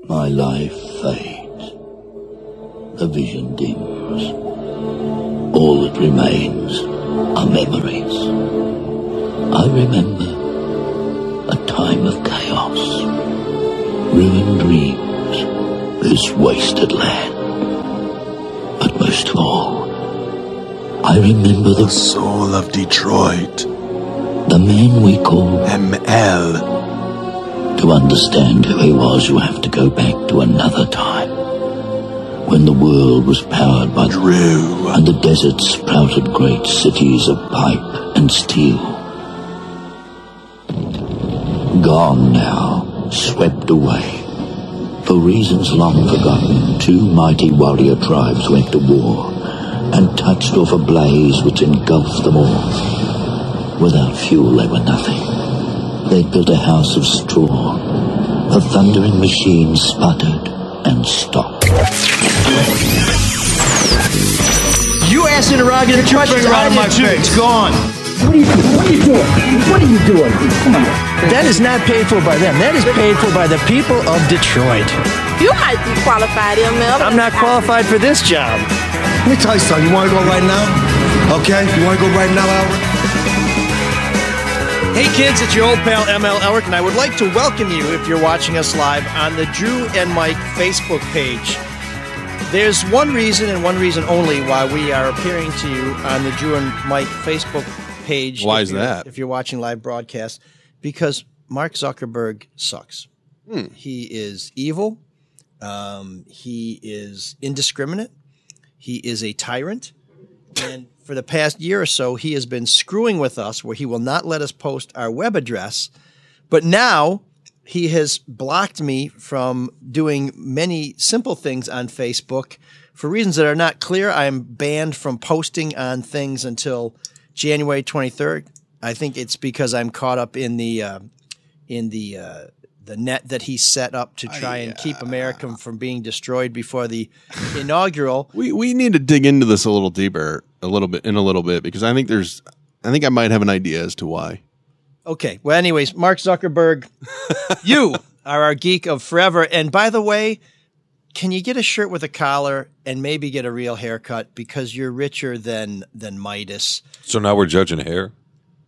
My life fades. The vision dims. All that remains are memories. I remember a time of chaos, ruined dreams, this wasted land. But most of all, I remember the soul of Detroit. The man we call ML. To understand who he was, you have to go back to another time, when the world was powered by Drew, and the desert sprouted great cities of pipe and steel. Gone now, swept away. For reasons long forgotten, two mighty warrior tribes went to war and touched off a blaze which engulfed them all. Without fuel, they were nothing. They built a house of straw. The thundering machine sputtered and stopped. You asked interrogative questions out of my face. It's gone. What are you doing? What are you doing? Come on. That is not paid for by them. That is paid for by the people of Detroit. You might be qualified, ML. I'm not qualified for this job. Let me tell you something. You want to go right now? Okay? You want to go right now, Albert? Hey kids, it's your old pal ML Elric, and I would like to welcome you, if you're watching us live, on the Drew and Mike Facebook page. There's one reason and one reason only why we are appearing to you on the Drew and Mike Facebook page. Why is that? If you're watching live broadcast, because Mark Zuckerberg sucks. He is evil. He is indiscriminate. He is a tyrant. And for the past year or so, he has been screwing with us where he will not let us post our web address. But now he has blocked me from doing many simple things on Facebook for reasons that are not clear. I am banned from posting on things until January 23rd. I think it's because I'm caught up in the net that he set up to try and keep America from being destroyed before the inaugural. We need to dig into this a little deeper, a little bit, because I think I might have an idea as to why. Okay. Well, anyways, Mark Zuckerberg, you are our geek of forever. And by the way, can you get a shirt with a collar and maybe get a real haircut because you're richer than Midas? So now we're judging hair?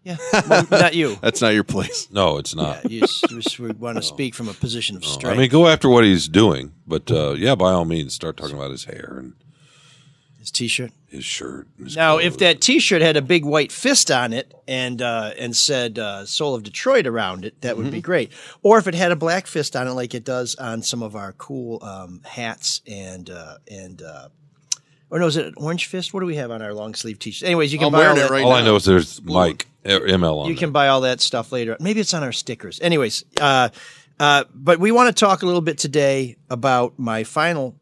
Yeah, well, not you. That's not your place. No, it's not. Yeah, you want to speak from a position of strength. I mean, go after what he's doing, but yeah, by all means, start talking about his hair and his T-shirt, his shirt. His now, clothes. if that T-shirt had a big white fist on it and said "Soul of Detroit" around it, that would be great. Or if it had a black fist on it, like it does on some of our cool hats and. Or no, is it an orange fist? What do we have on our long sleeve T-shirts? Anyways, you can buy all that. All I know is there's Mike ML on. You can buy all that stuff later. Maybe it's on our stickers. Anyways, but we want to talk a little bit today about my final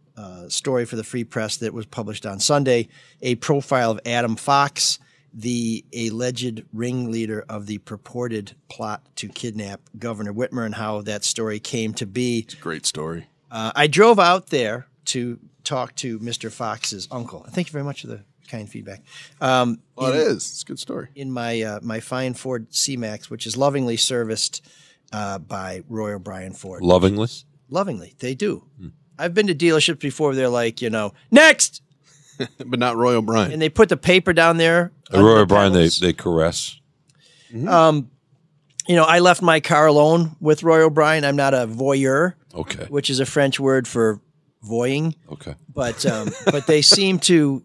story for the Free Press that was published on Sunday, a profile of Adam Fox, the alleged ringleader of the purported plot to kidnap Governor Whitmer, and how that story came to be. It's a great story. I drove out there to talk to Mr. Fox's uncle. Thank you very much for the kind feedback. It is. It's a good story. In my my fine Ford C-Max, which is lovingly serviced by Roy O'Brien Ford. Lovingly? Lovingly. They do. I've been to dealerships before. They're like, next! But not Roy O'Brien. And they put the paper down there. Roy O'Brien, they caress. I left my car alone with Roy O'Brien. I'm not a voyeur. Okay. Which is a French word for voying. Okay. But it seemed to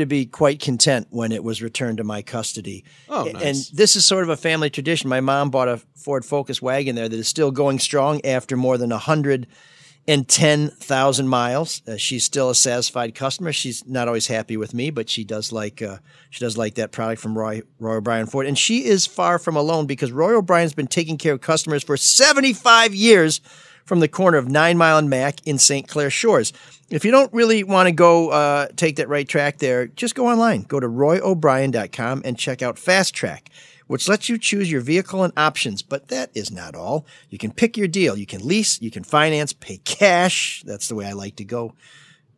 be quite content when it was returned to my custody. Oh, nice. And this is sort of a family tradition. My mom bought a Ford Focus wagon there that is still going strong after more than 110,000 miles. She's still a satisfied customer. She's not always happy with me, but she does like that product from Roy O'Brien Ford. And she is far from alone because Roy O'Brien's been taking care of customers for 75 years from the corner of 9 Mile and Mac in St. Clair Shores. If you don't really want to go take that right track there, just go online. Go to royobrien.com and check out Fast Track, which lets you choose your vehicle and options. But that is not all. You can pick your deal. You can lease, you can finance, pay cash. That's the way I like to go.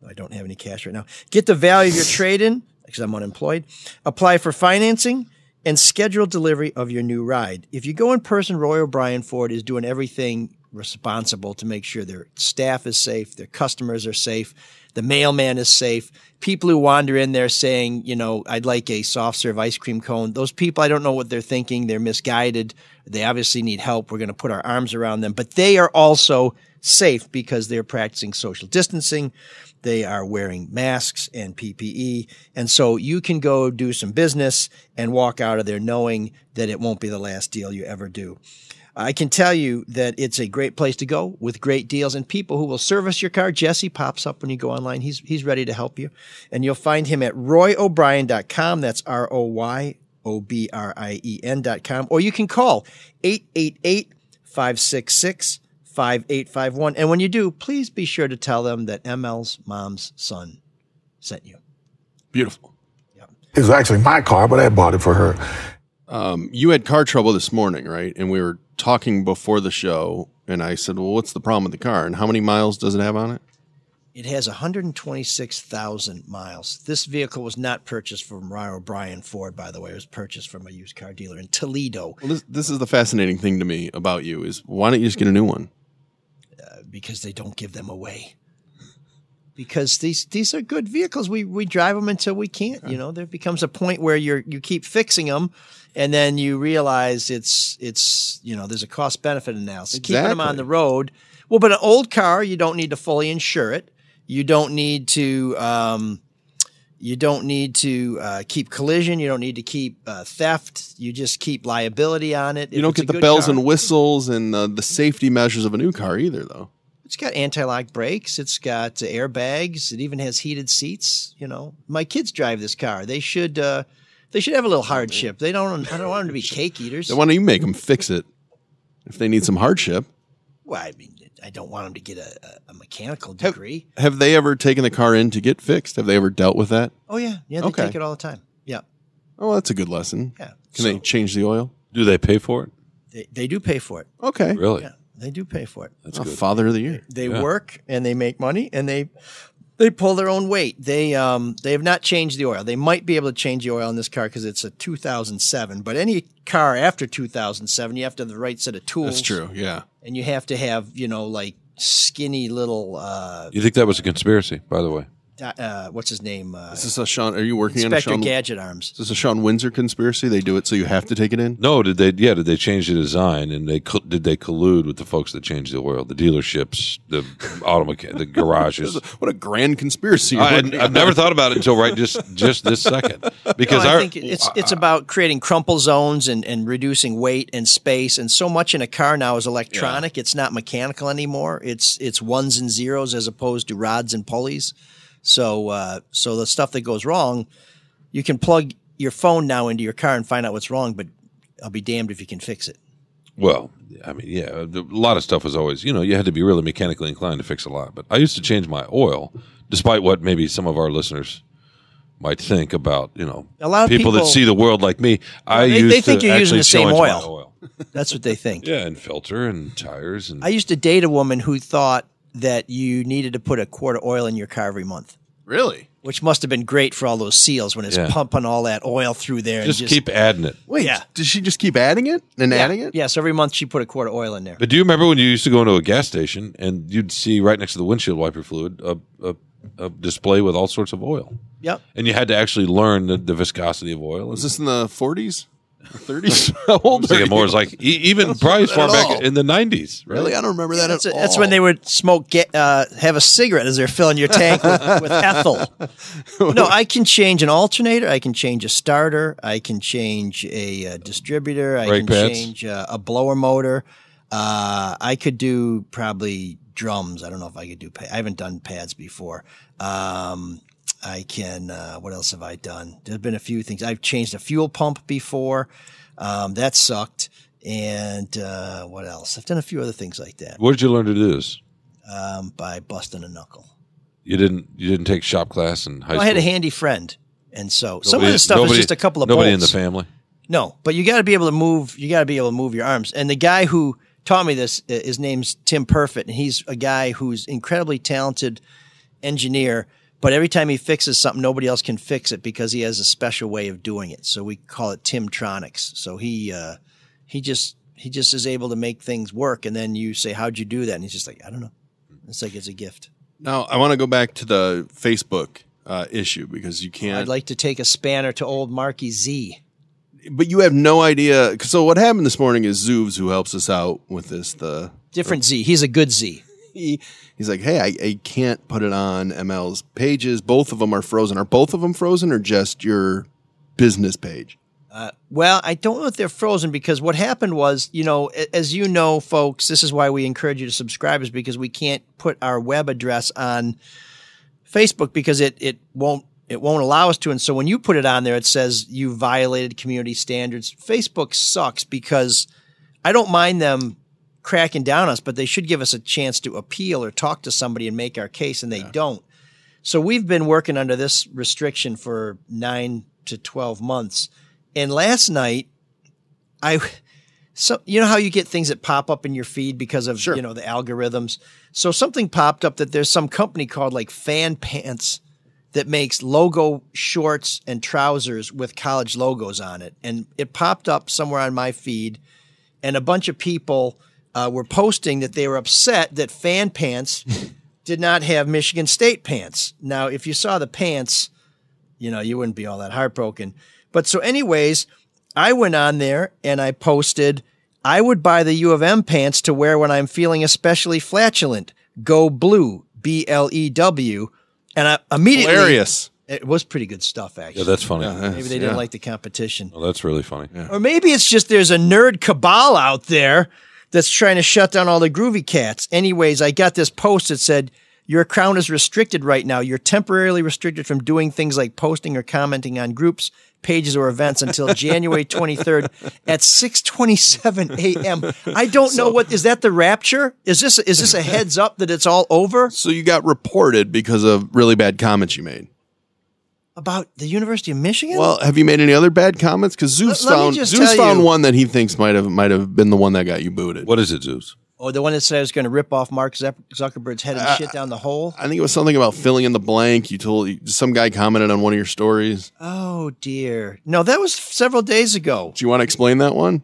I don't have any cash right now. Get the value of your trade-in, because I'm unemployed. Apply for financing and schedule delivery of your new ride. If you go in person, Roy O'Brien Ford is doing everything responsible to make sure their staff is safe, their customers are safe, the mailman is safe. People who wander in there saying, I'd like a soft serve ice cream cone. Those people, I don't know what they're thinking. They're misguided. They obviously need help. We're going to put our arms around them. But they are also safe because they're practicing social distancing. They are wearing masks and PPE. And so you can go do some business and walk out of there knowing that it won't be the last deal you ever do. I can tell you that it's a great place to go with great deals and people who will service your car. Jesse pops up when you go online. He's ready to help you. And you'll find him at royobrien.com. That's ROYOBRIEN.com. Or you can call 888-566-5851. And when you do, please be sure to tell them that ML's mom's son sent you. Beautiful. It was actually my car, but I bought it for her. You had car trouble this morning, right? And we were talking before the show, and I said, well, what's the problem with the car? And how many miles does it have on it? It has 126,000 miles. This vehicle was not purchased from Roy O'Brien Ford, by the way. It was purchased from a used car dealer in Toledo. Well, this is the fascinating thing to me about you is why don't you just get a new one? Because they don't give them away. Because these are good vehicles. We drive them until we can't. There becomes a point where you keep fixing them, and then you realize it's there's a cost benefit analysis. Exactly. Keeping them on the road. Well, but an old car, you don't need to fully insure it. You don't need to keep collision. You don't need to keep theft. You just keep liability on it. You don't get the bells and whistles and the safety measures of a new car either, though. It's got anti-lock brakes. It's got airbags. It even has heated seats. My kids drive this car. They should have a little hardship. I don't want them to be cake eaters. Why don't you make them fix it if they need some hardship? Well, I mean, I don't want them to get a mechanical degree. Have they ever taken the car in to get fixed? Have they ever dealt with that? Oh yeah, they take it all the time. Yeah. Oh, that's a good lesson. Yeah. Can they change the oil? Do they pay for it? They do pay for it. Okay. Really? Yeah, they do pay for it. That's good. Father of the year. They work and they make money and they pull their own weight. They have not changed the oil. They might be able to change the oil in this car because it's a 2007. But any car after 2007, you have to have the right set of tools. That's true. Yeah. And you have to have like skinny little. You think that was a conspiracy, by the way? What's his name? Is this a Sean? Are you working Inspector on a Sean Gadget Arms? Is this a Sean Windsor conspiracy? They do it so you have to take it in? No, did they change the design and did they collude with the folks that changed the oil, the dealerships, the the garages? What a grand conspiracy! I've never thought about it until just this second because I think it's about creating crumple zones and reducing weight and space. And so much in a car now is electronic. Yeah. It's not mechanical anymore. It's ones and zeros as opposed to rods and pulleys. So the stuff that goes wrong, you can plug your phone now into your car and find out what's wrong, but I'll be damned if you can fix it. Well, I mean, yeah, a lot of stuff was always, you had to be really mechanically inclined to fix a lot. But I used to change my oil, despite what maybe some of our listeners might think about, a lot of people that see the world like me. They think you're using the same oil. That's what they think. Yeah, and filter and tires. And I used to date a woman who thought that you needed to put a quart of oil in your car every month. Really? Which must have been great for all those seals when it's pumping all that oil through there. Just keep adding it. Wait, did she just keep adding it and adding it? Yes, every month she put a quart of oil in there. But do you remember when you used to go into a gas station and you'd see right next to the windshield wiper fluid a display with all sorts of oil? Yep. And you had to actually learn the viscosity of oil. Was this in the 40s? 30s? How old are you? More is like even probably as far back in the 90s. Right? Really? I don't remember that at all. That's when they would have a cigarette as they're filling your tank with ethyl. No, I can change an alternator. I can change a starter. I can change a distributor. I can change a blower motor. I could do probably drums. I don't know if I could do pads. I haven't done pads before. I can, what else have I done? There's been a few things. I've changed a fuel pump before. That sucked. And what else? I've done a few other things like that. Where did you learn to do this? By busting a knuckle. You didn't take shop class in high school? I had a handy friend. And so some of the stuff is just a couple of bolts. Nobody in the family? No, but you got to be able to move. You got to be able to move your arms. And the guy who taught me this, his name's Tim Perfett, and he's a guy who's incredibly talented engineer. But every time he fixes something, nobody else can fix it because he has a special way of doing it. So we call it Timtronics. So he just he just is able to make things work. And then you say, how'd you do that? And he's just like, I don't know. It's like it's a gift. Now, I want to go back to the Facebook issue because you can't. I'd like to take a spanner to old Marky Z. But you have no idea. So what happened this morning is Zoovs, who helps us out with this, Different Z. He's a good Z. He's like, hey, I can't put it on ML's pages. Both of them are frozen. Are both of them frozen or just your business page? Well, I don't know if they're frozen because what happened was, as you know, folks, this is why we encourage you to subscribe, is because we can't put our web address on Facebook because it won't allow us to. And so when you put it on there, it says you violated community standards. Facebook sucks because I don't mind them cracking down on us, but they should give us a chance to appeal or talk to somebody and make our case, and they don't. So we've been working under this restriction for 9 to 12 months. And last night, so you know how you get things that pop up in your feed because of, the algorithms. So something popped up that there's some company called like Fan Pants that makes logo shorts and trousers with college logos on it. And it popped up somewhere on my feed, and a bunch of people were posting that they were upset that Fan Pants did not have Michigan State pants. Now, if you saw the pants, you wouldn't be all that heartbroken. But so anyways, I went on there and I posted, I would buy the U of M pants to wear when I'm feeling especially flatulent. Go blue, BLEW. And I immediately. Hilarious. It was pretty good stuff, actually. Yeah, that's funny. Maybe they didn't like the competition. Oh, that's really funny. Yeah. Or maybe it's just there's a nerd cabal out there that's trying to shut down all the groovy cats. Anyways, I got this post that said, your account is restricted right now. You're temporarily restricted from doing things like posting or commenting on groups, pages, or events until January 23rd at 6:27 a.m. I don't know is that the rapture? Is this a heads up that it's all over? So you got reported because of really bad comments you made. About the University of Michigan? Well, have you made any other bad comments? Because Zeus found one that he thinks might have been the one that got you booted. What is it, Zeus? Oh, the one that said I was going to rip off Mark Zuckerberg's head and shit down the hole? I think it was something about filling in the blank. Some guy commented on one of your stories. Oh, dear. No, that was several days ago. Do you want to explain that one?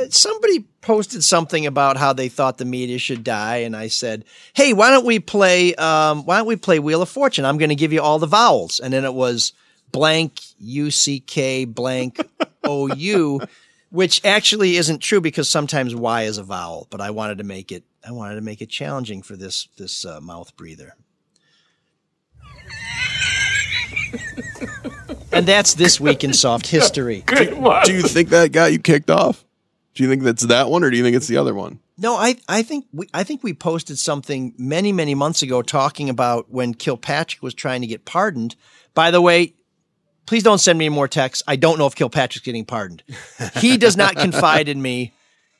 Somebody posted something about how they thought the media should die, and I said, "Hey, why don't we play Wheel of Fortune? I'm going to give you all the vowels." And then it was blank UCK blank OU, which actually isn't true because sometimes Y is a vowel. But I wanted to make it challenging for this mouth breather. And that's this week in soft history. Do you think that got you kicked off? Do you think that's that one, or do you think it's the other one? No, I think we posted something many, many months ago talking about when Kilpatrick was trying to get pardoned. By the way, please don't send me any more texts. I don't know if Kilpatrick's getting pardoned. He does not confide in me,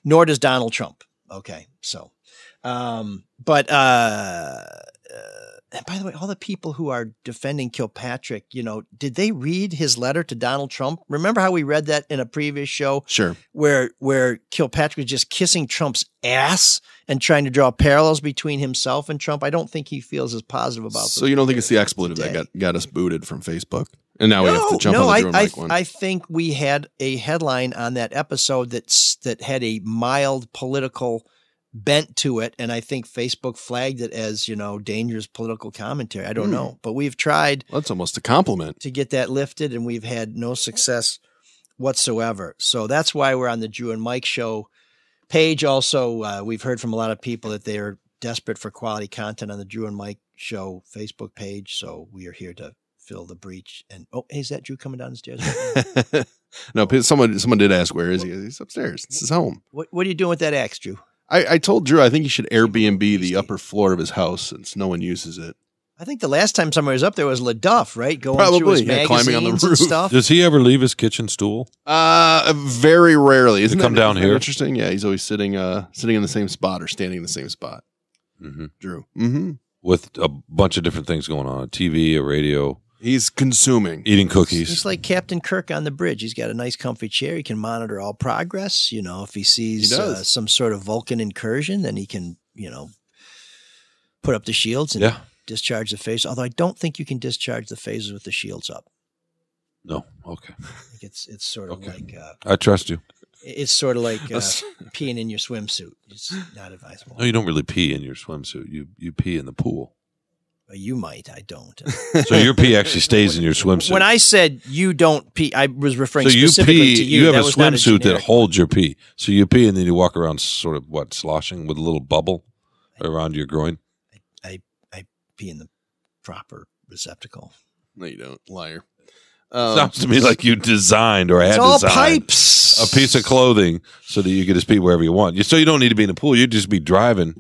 nor does Donald Trump. Okay, so, and by the way, all the people who are defending Kilpatrick, did they read his letter to Donald Trump? Remember how we read that in a previous show? Sure. Where Kilpatrick was just kissing Trump's ass and trying to draw parallels between himself and Trump. I don't think he feels as positive about So you don't think it's the expletive that got us booted from Facebook? And now we have to jump on the Drew and Mike one. I think we had a headline on that episode that had a mild political bent to it, and I think Facebook flagged it as dangerous political commentary. I don't know, but we've tried. Well, that's almost a compliment to get that lifted, and we've had no success whatsoever. So that's why we're on the Drew and Mike show page. Also, we've heard from a lot of people that they are desperate for quality content on the Drew and Mike show Facebook page. So we are here to fill the breach. And hey, is that Drew coming down the stairs? No, someone did ask where is he? He's upstairs. It's his home. What are you doing with that axe, Drew? I told Drew I think he should Airbnb the upper floor of his house since no one uses it. I think the last time somebody was up there was LaDuff, right? Going Probably, through his magazines climbing on the roof. And stuff. Does he ever leave his kitchen stool? Very rarely. Isn't come down here? Interesting. Yeah, he's always sitting in the same spot or standing in the same spot. Mm-hmm. Drew. Mm-hmm. With a bunch of different things going on: a TV, a radio. He's consuming, eating cookies. He's like Captain Kirk on the bridge. He's got a nice, comfy chair. He can monitor all progress. If he sees some sort of Vulcan incursion, then he can, put up the shields and discharge the phasers. Although I don't think you can discharge the phasers with the shields up. No. Okay. I think it's sort of like. I trust you. It's sort of like peeing in your swimsuit. It's not advisable. No, you don't really pee in your swimsuit. You pee in the pool. You might. I don't. So your pee actually stays in your swimsuit. When I said you don't pee, I was referring so you specifically pee, to you. You have that a was not swimsuit that generic holds your pee. So you pee and then you walk around sort of, sloshing with a little bubble around your groin? I pee in the proper receptacle. No, you don't, liar. Sounds to me like you designed or had all designed pipes. a piece of clothing so that you could just pee wherever you want. So you don't need to be in a pool. You'd just be driving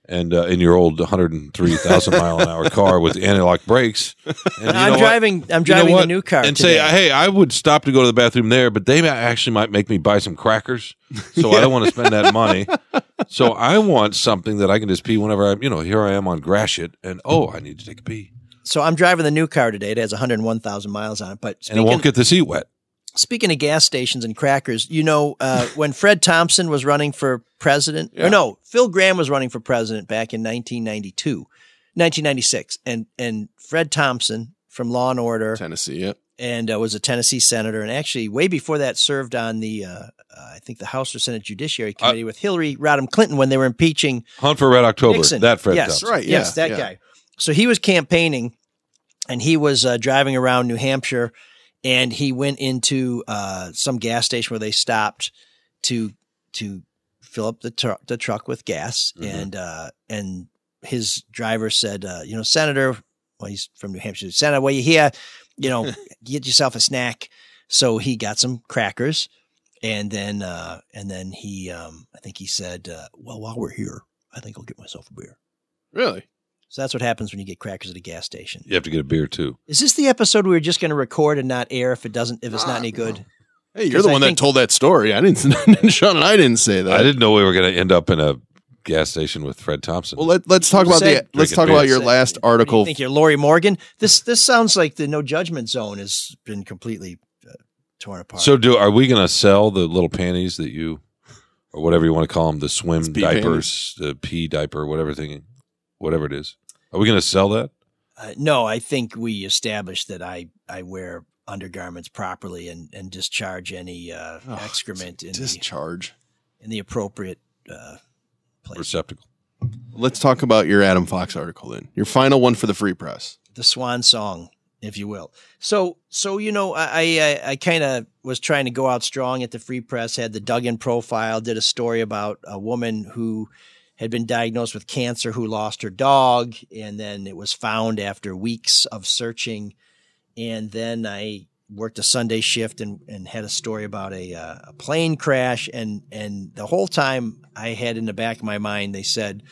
and in your old 103,000 mile an hour car with anti-lock brakes. And I'm driving the new car and today. say, hey, I would stop to go to the bathroom there, but they actually might make me buy some crackers. So I don't want to spend that money. So I want something that I can just pee whenever here I am on Gratiot and I need to take a pee. So I'm driving the new car today. It has 101,000 miles on it. And it won't get the seat wet. Speaking of gas stations and crackers, when Fred Thompson was running for president, Phil Gramm was running for president back in 1996. And Fred Thompson from Law and Order. Tennessee, yep. And was a Tennessee senator. And actually, way before that, served on the, I think, the House or Senate Judiciary Committee with Hillary Rodham Clinton when they were impeaching Hunt for Red October. Nixon. That Fred Yes, Thompson. Right, yes, that guy. So he was campaigning, and he was driving around New Hampshire, and he went into some gas station where they stopped to fill up the truck with gas, and his driver said, Senator, well, he's from New Hampshire, Senator, well, you here, get yourself a snack. So he got some crackers, and then he, I think he said, well, while we're here, I think I'll get myself a beer. Really? So that's what happens when you get crackers at a gas station. You have to get a beer too. Is this the episode we were just going to record and not air if it's not any good? Hey, you're the one that told that story. I didn't. Sean and I didn't say that. I didn't know we were going to end up in a gas station with Fred Thompson. Well, let's talk about your last article. I think you're Lori Morgan. This sounds like the No Judgment Zone has been completely torn apart. So are we going to sell the little panties that you, or whatever you want to call them, the swim diapers, the pee diaper, whatever it is? Are we going to sell that? No, I think we established that I wear undergarments properly and discharge any excrement in the appropriate place. Receptacle. Let's talk about your Adam Fox article then. Your final one for the Free Press. The swan song, if you will. So I kind of was trying to go out strong at the Free Press, had the Duggan profile, did a story about a woman who had been diagnosed with cancer who lost her dog, and then it was found after weeks of searching. And then I worked a Sunday shift and had a story about a plane crash. And the whole time I had in the back of my mind, they said,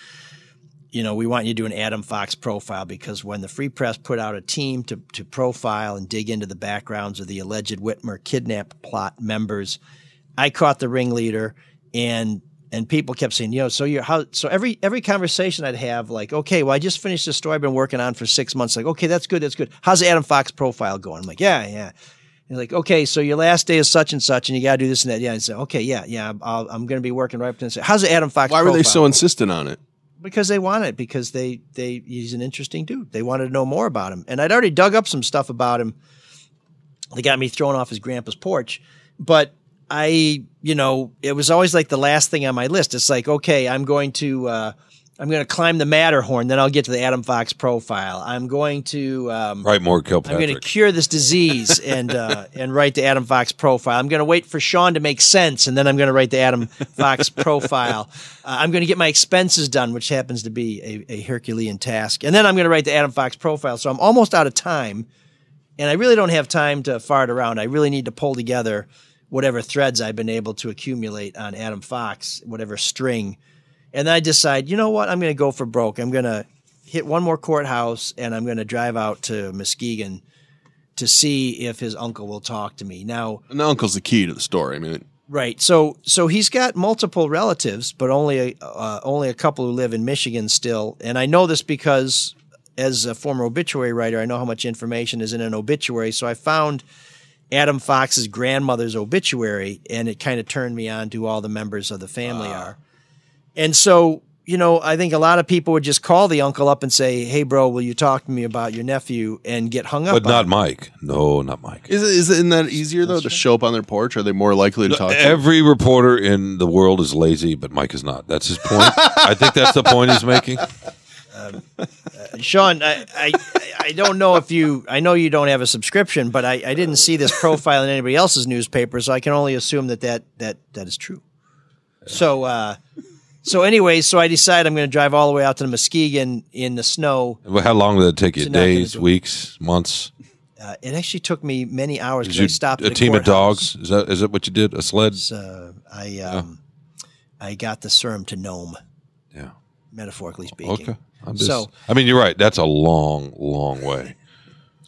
we want you to do an Adam Fox profile, because when the Free Press put out a team to profile and dig into the backgrounds of the alleged Whitmer kidnap plot members, I caught the ringleader, and people kept saying, so every conversation I'd have, like, okay, well, I just finished this story I've been working on for 6 months. Like, okay, that's good. How's the Adam Fox profile going? I'm like, yeah. And like, okay, so your last day is such and such, and you got to do this and that. Yeah. And say, okay, yeah. I'm going to be working right up to this. How's the Adam Fox profile? Why were they so insistent on it? Because they want it, because he's an interesting dude. They wanted to know more about him. And I'd already dug up some stuff about him that got me thrown off his grandpa's porch. But it was always like the last thing on my list. It's like, okay, I'm going to climb the Matterhorn, then I'll get to the Adam Fox profile. I'm going to write more Kilpatrick. I'm going to cure this disease and write the Adam Fox profile. I'm going to wait for Sean to make sense, and then I'm going to write the Adam Fox profile. I'm going to get my expenses done, which happens to be a Herculean task, and then I'm going to write the Adam Fox profile. So I'm almost out of time, and I really don't have time to fart around. I really need to pull together whatever threads I've been able to accumulate on Adam Fox, whatever string. And then I decide, you know what? I'm going to go for broke. I'm going to hit one more courthouse, and I'm going to drive out to Muskegon to see if his uncle will talk to me. Now, and the uncle's the key to the story. I mean, right. So he's got multiple relatives, but only a couple who live in Michigan still. And I know this because, as a former obituary writer, I know how much information is in an obituary. So I found Adam Fox's grandmother's obituary, and it kind of turned me on to who all the members of the family are. And so I think a lot of people would just call the uncle up and say, "Hey, bro, will you talk to me about your nephew?" and get hung up. But not on. Mike. No, not Mike. Isn't that easier though to show up on their porch? Are they more likely to talk to you? Every reporter in the world is lazy, but Mike is not. That's his point. I think that's the point he's making. Sean, I don't know if I know you don't have a subscription, but I didn't see this profile in anybody else's newspaper, so I can only assume that is true. So anyway, I decided I'm going to drive all the way out to the Muskegon in the snow. Well, how long did it take you? So nothing Days, to do. weeks, months? It actually took me many hours Did because you I stopped at a the team of courthouse. dogs? Is that what you did? A sled? I got the serum to Nome, Yeah. metaphorically speaking. Okay. So- I mean, you're right. That's a long, long way.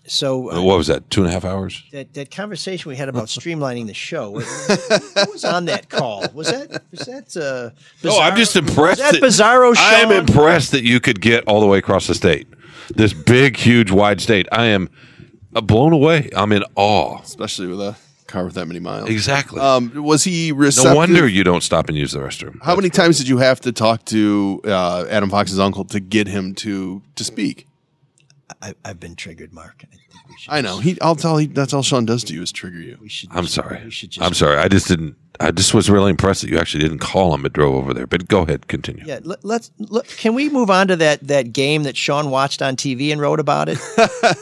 So What was that? 2.5 hours? that conversation we had about streamlining the show. What was on that call? Was that No, I'm just impressed. Was that Bizarro show? I am impressed that you could get all the way across the state. This big, huge, wide state. I am blown away. I'm in awe. Especially with a car with that many miles. Exactly. Was he receptive? No wonder you don't stop and use the restroom. How many times did you have to talk to Adam Fox's uncle to get him to speak? I've been triggered, Mark. I think we should. I know. That's all Sean does to you is trigger you. I'm sorry. We should I'm sorry. I just was really impressed that you actually didn't call him but drove over there. But go ahead, continue. Yeah, can we move on to that game that Sean watched on TV and wrote about it?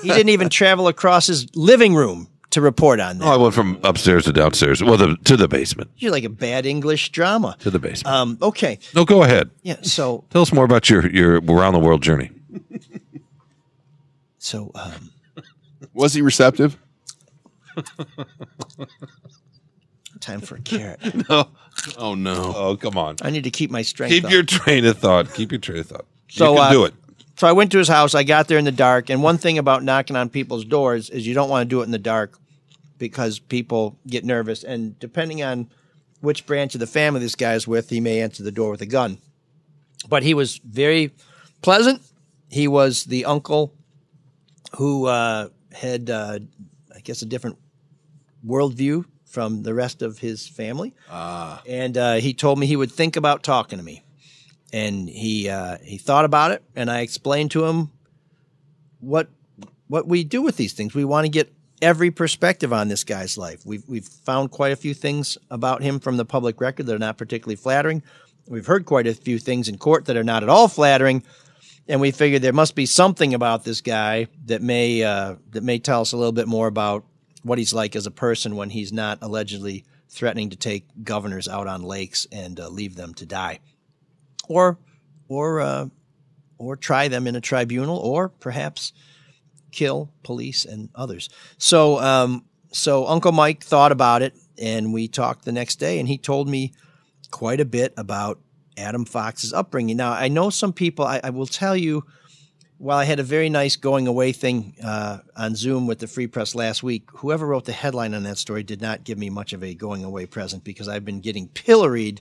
He didn't even travel across his living room to report on that. Oh, I went from upstairs to downstairs. Well, to the basement. You're like a bad English drama. To the basement. Okay. No, go ahead. Yeah. So Tell us more about your around the world journey. Was he receptive? Time for a carrot. No. Oh no. Oh, come on. I need to keep my strength Keep up. your train of thought. Keep your train of thought. So, you can do it. So I went to his house. I got there in the dark. And one thing about knocking on people's doors is you don't want to do it in the dark because people get nervous. And depending on which branch of the family this guy's with, he may answer the door with a gun. But he was very pleasant. He was the uncle who had, I guess, a different worldview from the rest of his family. And he told me he would think about talking to me. And he thought about it, and I explained to him what we do with these things. We want to get every perspective on this guy's life. We've found quite a few things about him from the public record that are not particularly flattering. We've heard quite a few things in court that are not at all flattering, and we figured there must be something about this guy that may tell us a little bit more about what he's like as a person when he's not allegedly threatening to take governors out on lakes and leave them to die, or try them in a tribunal, or perhaps kill police and others. So Uncle Mike thought about it, and we talked the next day, and he told me quite a bit about Adam Fox's upbringing. Now, I know some people, I will tell you, while I had a very nice going away thing on Zoom with the Free Press last week, whoever wrote the headline on that story did not give me much of a going away present, because I've been getting pilloried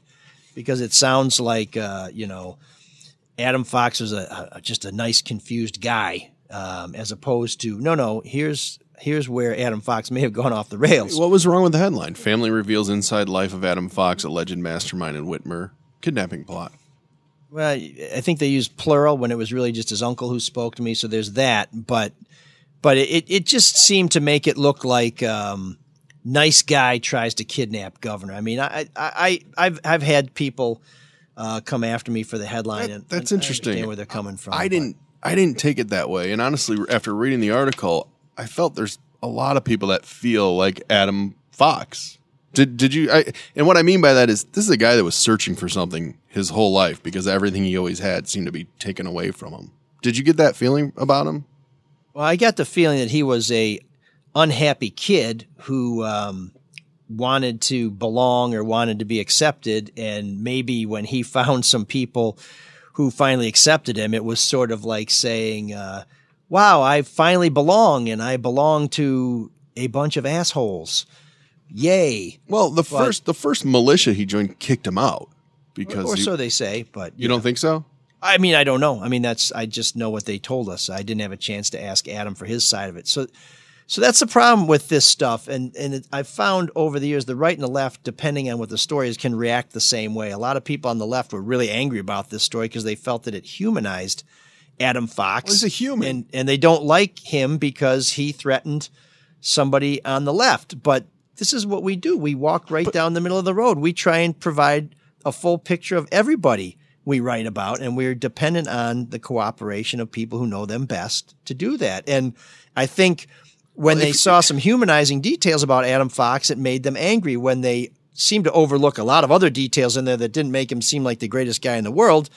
because it sounds like, Adam Fox was just a nice, confused guy, as opposed to, no, here's where Adam Fox may have gone off the rails. What was wrong with the headline? Family reveals inside life of Adam Fox, alleged mastermind in Whitmer kidnapping plot. Well, I think they used plural when it was really just his uncle who spoke to me. So there's that, but it just seemed to make it look like nice guy tries to kidnap governor. I mean, I've had people come after me for the headline. That's and interesting. I understand where they're coming from. I didn't take it that way, and honestly, after reading the article, I felt there's a lot of people that feel like Adam Fox. Did you? And what I mean by that is, this is a guy that was searching for something his whole life because everything he always had seemed to be taken away from him. Did you get that feeling about him? Well, I got the feeling that he was a unhappy kid who wanted to belong or wanted to be accepted, and maybe when he found some people who finally accepted him, it was sort of like saying, wow, I finally belong, and I belong to a bunch of assholes. Yay. Well, the first militia he joined kicked him out because or so they say, but you don't think so? I mean, I don't know. I mean, I just know what they told us. I didn't have a chance to ask Adam for his side of it. So that's the problem with this stuff. And I've found over the years, the right and the left, depending on what the story is, can react the same way. A lot of people on the left were really angry about this story because they felt that it humanized Adam Fox. Well, he's a human. And they don't like him because he threatened somebody on the left. But this is what we do. We walk right down the middle of the road. We try and provide a full picture of everybody we write about, and we're dependent on the cooperation of people who know them best to do that. And I think when they saw some humanizing details about Adam Fox, it made them angry. When they seemed to overlook a lot of other details in there that didn't make him seem like the greatest guy in the world.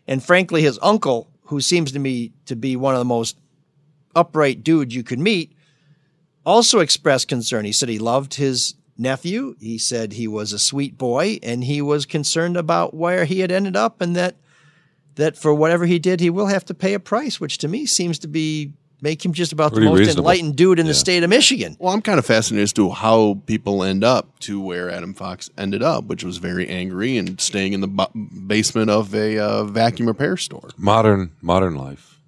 And frankly, his uncle, who seems to me to be one of the most upright dudes you could meet, also expressed concern. He said he loved his nephew. He said he was a sweet boy, and he was concerned about where he had ended up, and that for whatever he did, he will have to pay a price, which to me seems to be make him just about Pretty the most reasonable. enlightened dude in the state of Michigan. Well, I'm kind of fascinated as to how people end up to where Adam Fox ended up, which was very angry and staying in the basement of a vacuum repair store. Modern life.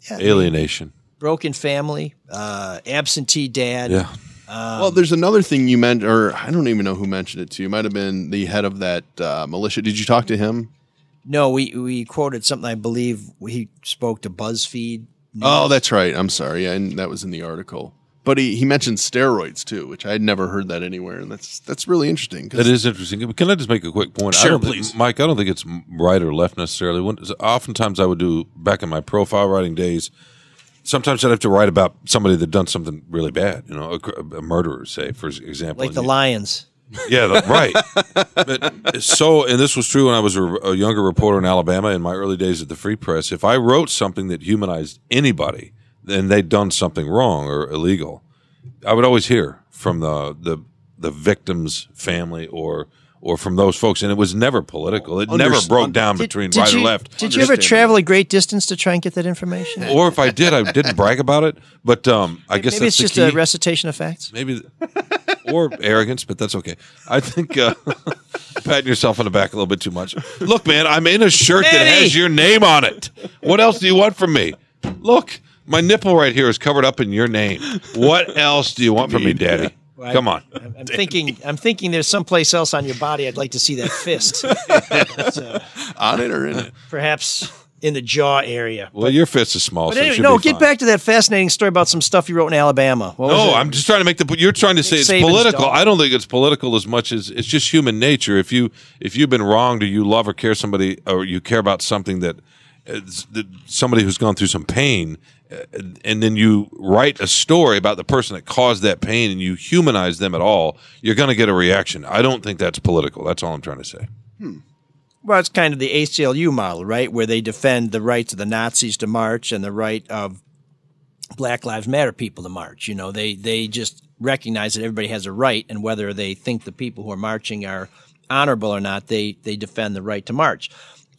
Yeah, Alienation. broken family, absentee dad. Yeah. Well, there's another thing you mentioned, or I don't even know who mentioned it to you. It might have been the head of that militia. Did you talk to him? No, we quoted something. I believe he spoke to BuzzFeed. Oh, that's right. I'm sorry. Yeah, and that was in the article. But he mentioned steroids too, which I had never heard that anywhere, and that's really interesting. That is interesting. Can I just make a quick point? Sure, I don't please. Mike, I don't think it's right or left necessarily. Oftentimes I would do, back in my profile writing days, sometimes I'd have to write about somebody that done something really bad, a murderer, say, for example. Like the Lions. Yeah, right. And this was true when I was a younger reporter in Alabama in my early days at the Free Press. If I wrote something that humanized anybody, then they'd done something wrong or illegal, I would always hear from the victim's family or from those folks, and it was never political. It never broke down between right or left. Did you ever travel a great distance to try and get that information? Or if I did, I didn't brag about it. But I guess maybe that's it's just the a key. recitation of facts. Maybe, or arrogance, but that's okay. I think patting yourself on the back a little bit too much. Look, man, I'm in a shirt that has your name on it. What else do you want from me? Look, my nipple right here is covered up in your name. What else do you want from me, Daddy? Well, Come on. I'm thinking there's someplace else on your body I'd like to see that fist. On it or in it? Perhaps in the jaw area. Well, your fist is small. But so it anyway, should no, be get fine. back to that fascinating story about some stuff you wrote in Alabama. What was No, it? I'm just trying to make the point. You're trying to say it's Saban's political. dog. I don't think it's political as much as it's just human nature. If you've been wronged, or you love or care somebody, or you care about something that somebody who's gone through some pain, and then you write a story about the person that caused that pain, and you humanize them at all, you're going to get a reaction. I don't think that's political. That's all I'm trying to say. Well, it's kind of the ACLU model, right, where they defend the rights of the Nazis to march and the right of Black Lives Matter people to march. They just recognize that everybody has a right, and whether they think the people who are marching are honorable or not, they defend the right to march.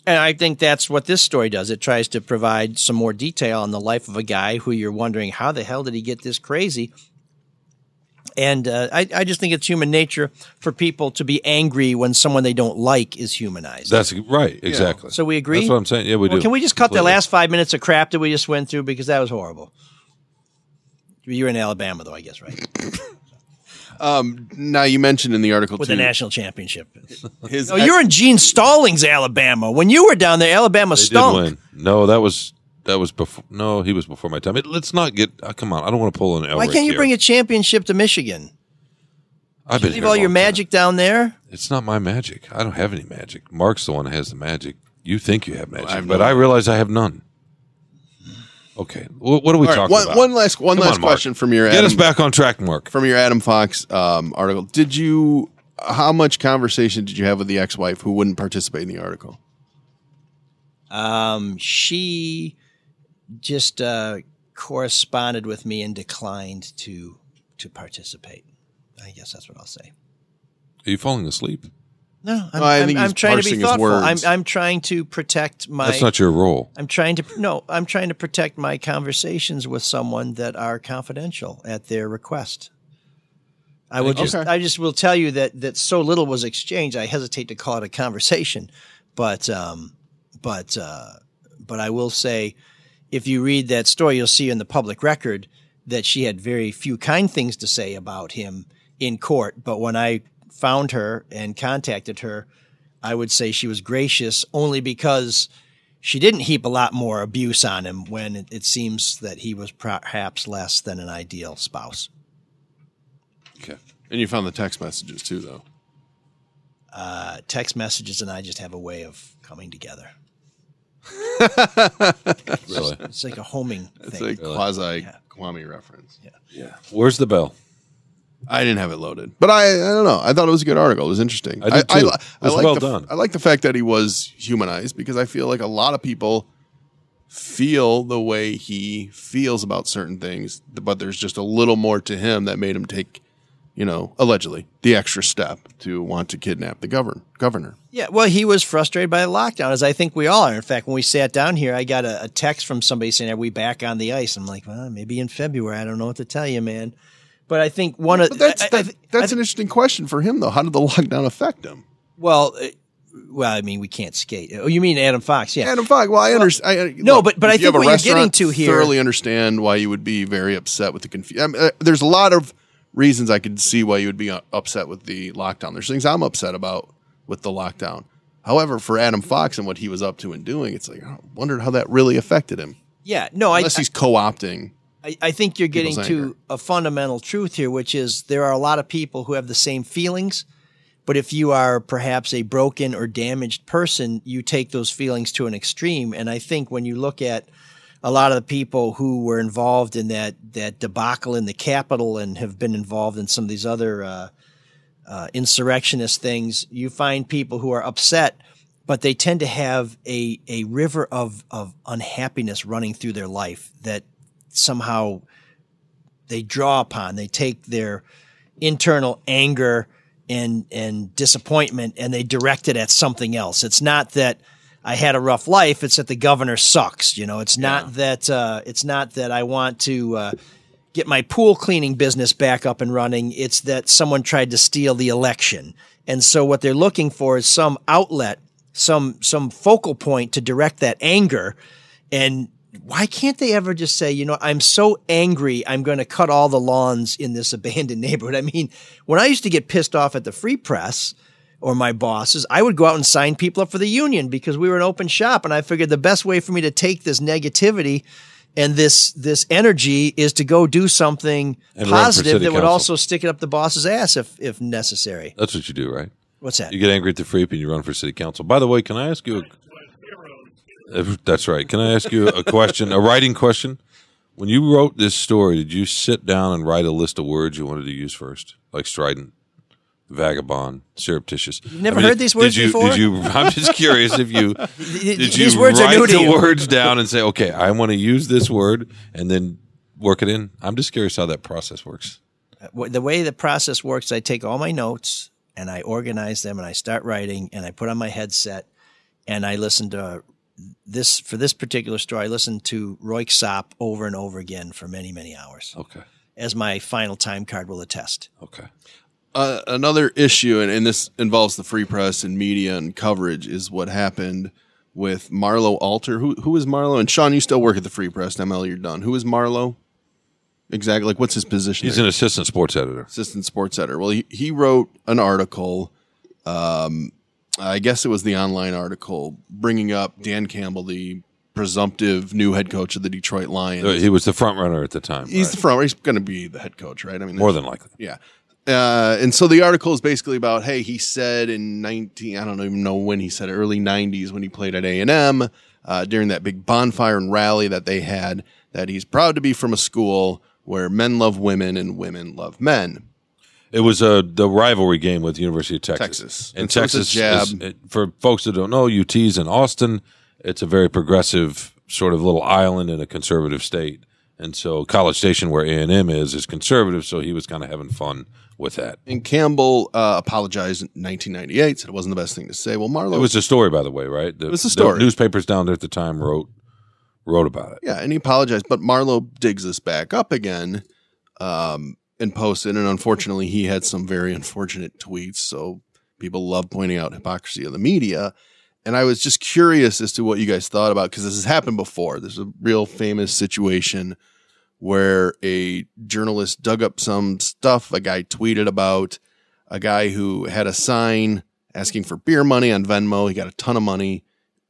And I think that's what this story does. It tries to provide some more detail on the life of a guy who you're wondering, how the hell did he get this crazy? And I just think it's human nature for people to be angry when someone they don't like is humanized. That's right. Exactly. So we agree? That's what I'm saying. Yeah, we do. Can we just cut the Completely. last 5 minutes of crap that we just went through, because that was horrible? You're in Alabama, though, I guess, right? Now, you mentioned in the article, With too, the national championship. his No, you're in Gene Stallings, Alabama. When you were down there, Alabama They stunk. did win. No, that was before. No, he was before my time. Let's not get. Come on, I don't want to pull an Elric Why can't you here. bring a championship to Michigan? I've been Leave here all a your long time. magic down there? It's not my magic. I don't have any magic. Mark's the one that has the magic. You think you have magic, I have but no I idea. realize I have none. Okay, what are we All right, talking about? one last Come on, Mark. question from your Get Adam, us back on track, Mark. from your Adam Fox article. How much conversation did you have with the ex-wife who wouldn't participate in the article? She just corresponded with me and declined to participate. I guess that's what I'll say. Are you falling asleep? No, I think I'm he's trying to be parsing his thoughtful. words. I'm trying to protect my. That's not your role. I'm trying to protect my conversations with someone that are confidential at their request. I just will tell you that so little was exchanged. I hesitate to call it a conversation, but I will say, if you read that story, you'll see in the public record that she had very few kind things to say about him in court. But when I found her and contacted her, I would say she was gracious only because she didn't heap a lot more abuse on him when it seems that he was perhaps less than an ideal spouse. Okay. And you found the text messages too, though. Text messages and I just have a way of coming together. Really? It's like a homing It's thing. a quasi Kwame reference. Yeah. Where's the bell? I didn't have it loaded, but I don't know. I thought it was a good article. It was interesting. I did too. It was like well done. I like the fact that he was humanized because I feel like a lot of people feel the way he feels about certain things, but there's just a little more to him that made him take, allegedly the extra step to want to kidnap the governor. Yeah, well, he was frustrated by the lockdown, as I think we all are. In fact, when we sat down here, I got a text from somebody saying, "Are we back on the ice?" I'm like, "Well, maybe in February. I don't know what to tell you, man." But I think that's an interesting question for him, though. How did the lockdown affect him? Well, I mean, we can't skate. Oh, you mean Adam Fox? Yeah, Adam Fox. Well, I understand. No, but I think what you're getting to here, thoroughly understand why you would be very upset with the confusion. There's a lot of reasons I could see why you would be upset with the lockdown. There's things I'm upset about with the lockdown. However, for Adam Fox and what he was up to and doing, it's like I wondered how that really affected him. Yeah, no, unless he's co-opting. I think you're getting people's to anger. a fundamental truth here, which is there are a lot of people who have the same feelings, but if you are perhaps a broken or damaged person, you take those feelings to an extreme. And I think when you look at a lot of the people who were involved in that debacle in the Capitol and have been involved in some of these other insurrectionist things, you find people who are upset, but they tend to have a river of unhappiness running through their life that somehow they draw upon. They take their internal anger and disappointment and they direct it at something else. It's not that I had a rough life. It's that the governor sucks. It's not that I want to get my pool cleaning business back up and running. It's that someone tried to steal the election. And so what they're looking for is some outlet, some focal point to direct that anger. And why can't they ever just say, I'm so angry, I'm going to cut all the lawns in this abandoned neighborhood? I mean, when I used to get pissed off at the Free Press or my bosses, I would go out and sign people up for the union because we were an open shop. And I figured the best way for me to take this negativity and this energy is to go do something positive that would also stick it up the boss's ass if necessary. That's what you do, right? What's that? You get angry at the Freep and you run for city council. By the way, can I ask you that's right. Can I ask you a question, a writing question? When you wrote this story, did you sit down and write a list of words you wanted to use first? Like strident, vagabond, surreptitious. You've never heard these words before? I'm just curious if you these words write are new to the you. words down and say, okay, I want to use this word and then work it in? I'm just curious how that process works. The way the process works, I take all my notes and I organize them and I start writing and I put on my headset and I listen to for this particular story, I listened to Roy Xopp over and over again for many, many hours. Okay. As my final time card will attest. Okay. Another issue, and this involves the Free Press and media and coverage, is what happened with Marlo Alter. Who is Marlo? And Sean, you still work at the Free Press. ML, you're done. Who is Marlo? Exactly. Like, what's his position? He's there? an assistant sports editor. Assistant sports editor. Well, he wrote an article. I guess it was the online article bringing up Dan Campbell, the presumptive new head coach of the Detroit Lions. He was the front runner at the time. He's the front runner. He's going to be the head coach, right? I mean, more than likely. Yeah. And so the article is basically about, hey, he said in I don't even know when he said it, early 90s when he played at A&M during that big bonfire and rally that they had, that he's proud to be from a school where men love women and women love men. It was the rivalry game with the University of Texas. And so Texas, jab. For folks that don't know, UT's in Austin. It's a very progressive sort of little island in a conservative state. And so College Station, where A&M is conservative, so he was kind of having fun with that. And Campbell apologized in 1998, said it wasn't the best thing to say. Well, Marlo... It was a story, by the way, right? It was a story. The newspapers down there at the time wrote about it. Yeah, and he apologized, but Marlo digs this back up again and posted, and unfortunately he had some very unfortunate tweets, so people love pointing out hypocrisy of the media. And I was just curious as to what you guys thought about, because this has happened before. There's a real famous situation where a journalist dug up some stuff a guy tweeted about, a guy who had a sign asking for beer money on Venmo. He got a ton of money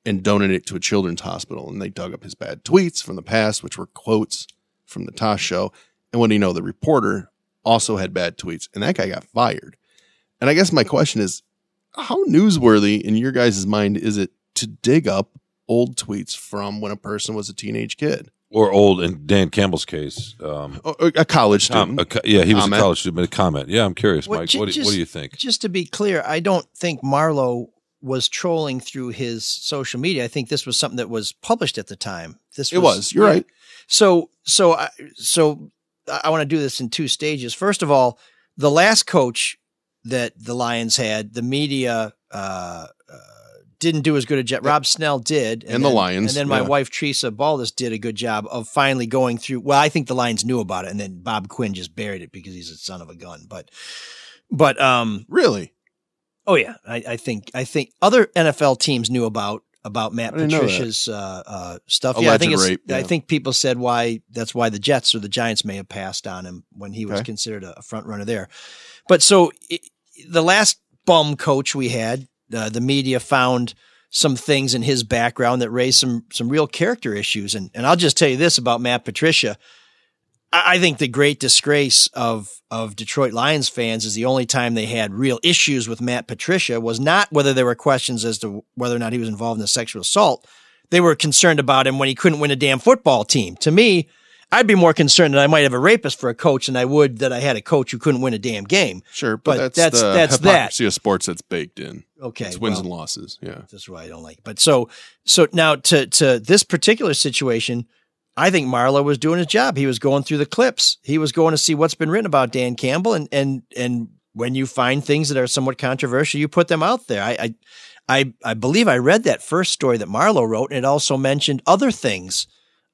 and donated it to a children's hospital. And they dug up his bad tweets from the past, which were quotes from the Tosh Show. And what do you know? The reporter also had bad tweets, and that guy got fired. And I guess my question is, how newsworthy in your guys' mind is it to dig up old tweets from when a person was a teenage kid? Or old, in Dan Campbell's case. A college student. He was a college student, but a comment. Yeah, I'm curious, Mike. What do you think? Just to be clear, I don't think Marlowe was trolling through his social media. I think this was something that was published at the time. You're right. So I want to do this in two stages. First of all, the last coach that the Lions had, the media didn't do as good a job. Rob Snell did. And the Lions. And then my wife, Teresa Baldus, did a good job of finally going through. Well, I think the Lions knew about it, and then Bob Quinn just buried it because he's a son of a gun. But really? Oh yeah. I think other NFL teams knew about Matt Patricia's stuff. Alleged rape. I think people said that's why the Jets or the Giants may have passed on him when he was considered a front runner there. But so the last bum coach we had, the media found some things in his background that raised some real character issues. And I'll just tell you this about Matt Patricia. I think the great disgrace of Detroit Lions fans is the only time they had real issues with Matt Patricia was not whether there were questions as to whether or not he was involved in a sexual assault. They were concerned about him when he couldn't win a damn football team. To me, I'd be more concerned that I might have a rapist for a coach than I would that I had a coach who couldn't win a damn game. Sure, but that's hypocrisy of sports that's baked in. Okay, it's wins and losses. Yeah, that's why I don't like it. But so now to this particular situation, I think Marlowe was doing his job. He was going through the clips. He was going to see what's been written about Dan Campbell, and when you find things that are somewhat controversial, you put them out there. I believe I read that first story that Marlowe wrote, and it also mentioned other things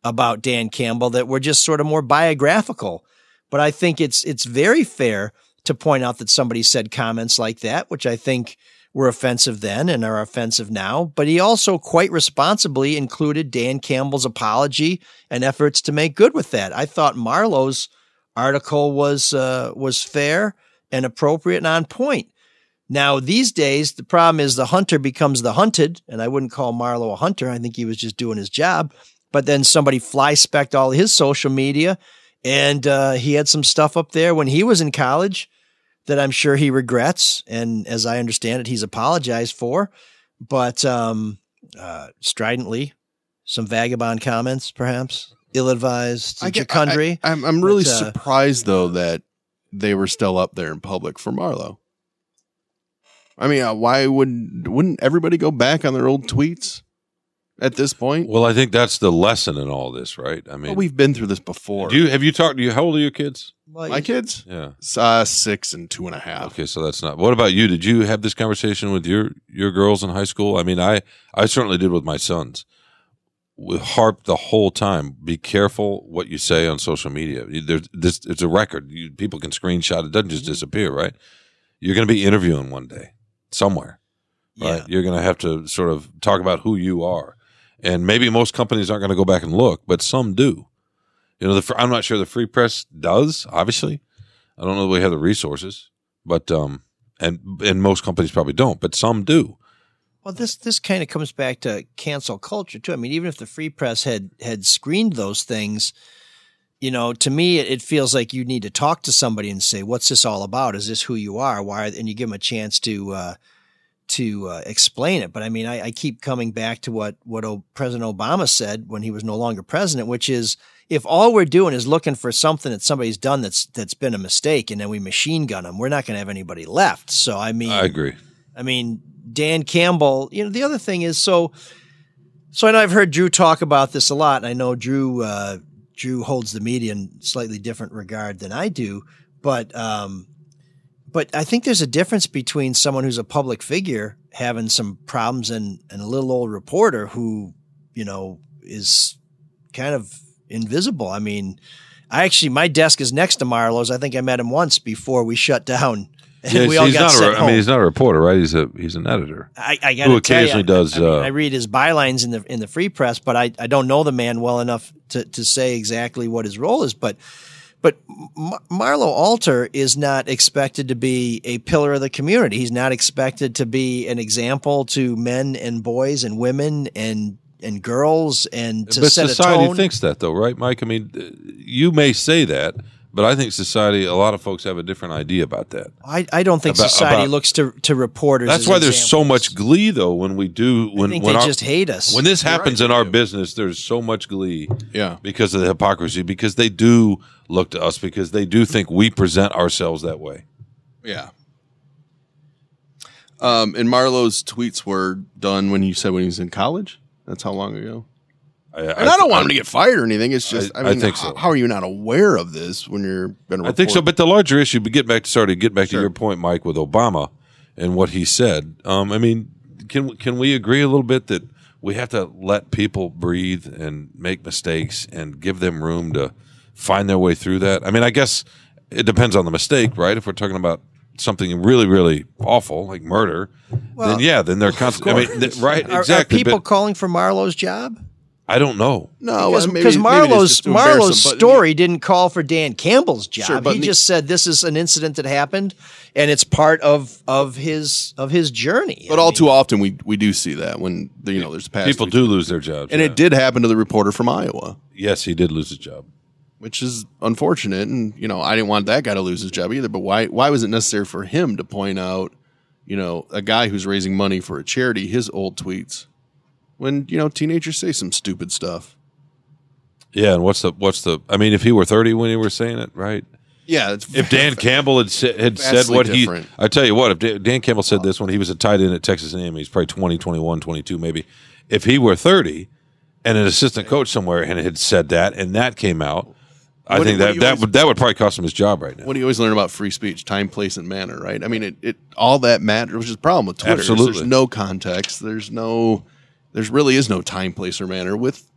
about Dan Campbell that were just sort of more biographical. But I think it's very fair to point out that somebody said comments like that, which I think were offensive then and are offensive now. But he also quite responsibly included Dan Campbell's apology and efforts to make good with that. I thought Marlowe's article was fair and appropriate and on point. Now, these days, the problem is the hunter becomes the hunted, and I wouldn't call Marlowe a hunter. I think he was just doing his job. But then somebody fly-specked all his social media, and he had some stuff up there when he was in college that I'm sure he regrets, and as I understand it, he's apologized for. But stridently, some vagabond comments, perhaps, ill-advised, jacundry. I'm really surprised, though, that they were still up there in public for Marlowe. I mean, why wouldn't everybody go back on their old tweets at this point? Well, I think that's the lesson in all this, right? I mean, we've been through this before. Have you talked? How old are your kids? My kids? Yeah, 6 and 2.5. Okay, so that's not. What about you? Did you have this conversation with your girls in high school? I mean, I certainly did with my sons. We harped the whole time. Be careful what you say on social media. It's a record. People can screenshot. It doesn't just disappear, right? You're going to be interviewing one day somewhere, right? Yeah. You're going to have to sort of talk about who you are. And maybe most companies aren't going to go back and look, but some do. You know, I'm not sure the Free Press does, obviously. I don't know that we have the resources, but and most companies probably don't, but some do. Well, this kind of comes back to cancel culture, too. I mean, even if the Free Press had screened those things, you know, to me, it feels like you need to talk to somebody and say, what's this all about? Is this who you are? Why? And you give them a chance to explain it. But I mean, I keep coming back to what President Obama said when he was no longer president, which is if all we're doing is looking for something that somebody's done that's been a mistake and then we machine gun them, we're not going to have anybody left. So, I mean, I agree. I mean, Dan Campbell, you know, the other thing is, so I know I've heard Drew talk about this a lot, and I know Drew holds the media in slightly different regard than I do, but I think there's a difference between someone who's a public figure having some problems and a little old reporter who, you know, is kind of invisible. I mean, my desk is next to Marlowe's. I think I met him once before we shut down And Yes, we all got sent home. I mean, he's not a reporter, right? He's an editor. I got who to tell occasionally you, does. I read his bylines in the Free Press, but I don't know the man well enough to say exactly what his role is. But Marlo Alter is not expected to be a pillar of the community. He's not expected to be an example to men and boys and women and girls and to but set society a tone. thinks that, though, right, Mike? I mean, you may say that, but I think society, a lot of folks have a different idea about that. I don't think society looks to reporters. That's as why there's examples. so much glee, though, when we do. I think they just hate us. When this happens in our business, there's so much glee. Yeah. Because of the hypocrisy, because they do look to us, because they do think we present ourselves that way. Yeah. And Marlo's tweets were done when he was in college. That's how long ago? And I don't want him to get fired or anything. It's just, I mean, think so. How are you not aware of this when you're been a reporter? I think so, but the larger issue, but get back to your point, Mike, with Obama and what he said. I mean, can we agree a little bit that we have to let people breathe and make mistakes and give them room to find their way through that? I mean, I guess it depends on the mistake, right? If we're talking about something really, really awful like murder, then they're constantly. I mean, right? Are Exactly. people calling for Marlo's job? I don't know. No, because Marlo's story didn't call for Dan Campbell's job. Sure, but he just said this is an incident that happened, and it's part of his journey. But too often we do see that when there's past People do lose their jobs, and it did happen to the reporter from Iowa. Yes, he did lose his job, which is unfortunate. And I didn't want that guy to lose his job either. But why was it necessary for him to point out a guy who's raising money for a charity, his old tweets? When teenagers say some stupid stuff. Yeah, and what's the? I mean, if he were 30 when he was saying it, right? Yeah. If Dan Campbell had said what different. I tell you what, if Dan Campbell said this when he was a tight end at Texas A&M, he's probably 20, 21, 22 maybe. If he were 30 and an assistant coach somewhere and had said that and that came out, I think that would probably cost him his job right now. What do you always learn about free speech? Time, place, and manner, right? I mean, it all that matters, which is the problem with Twitter. Absolutely. There's no context. There really is no time, place, or manner with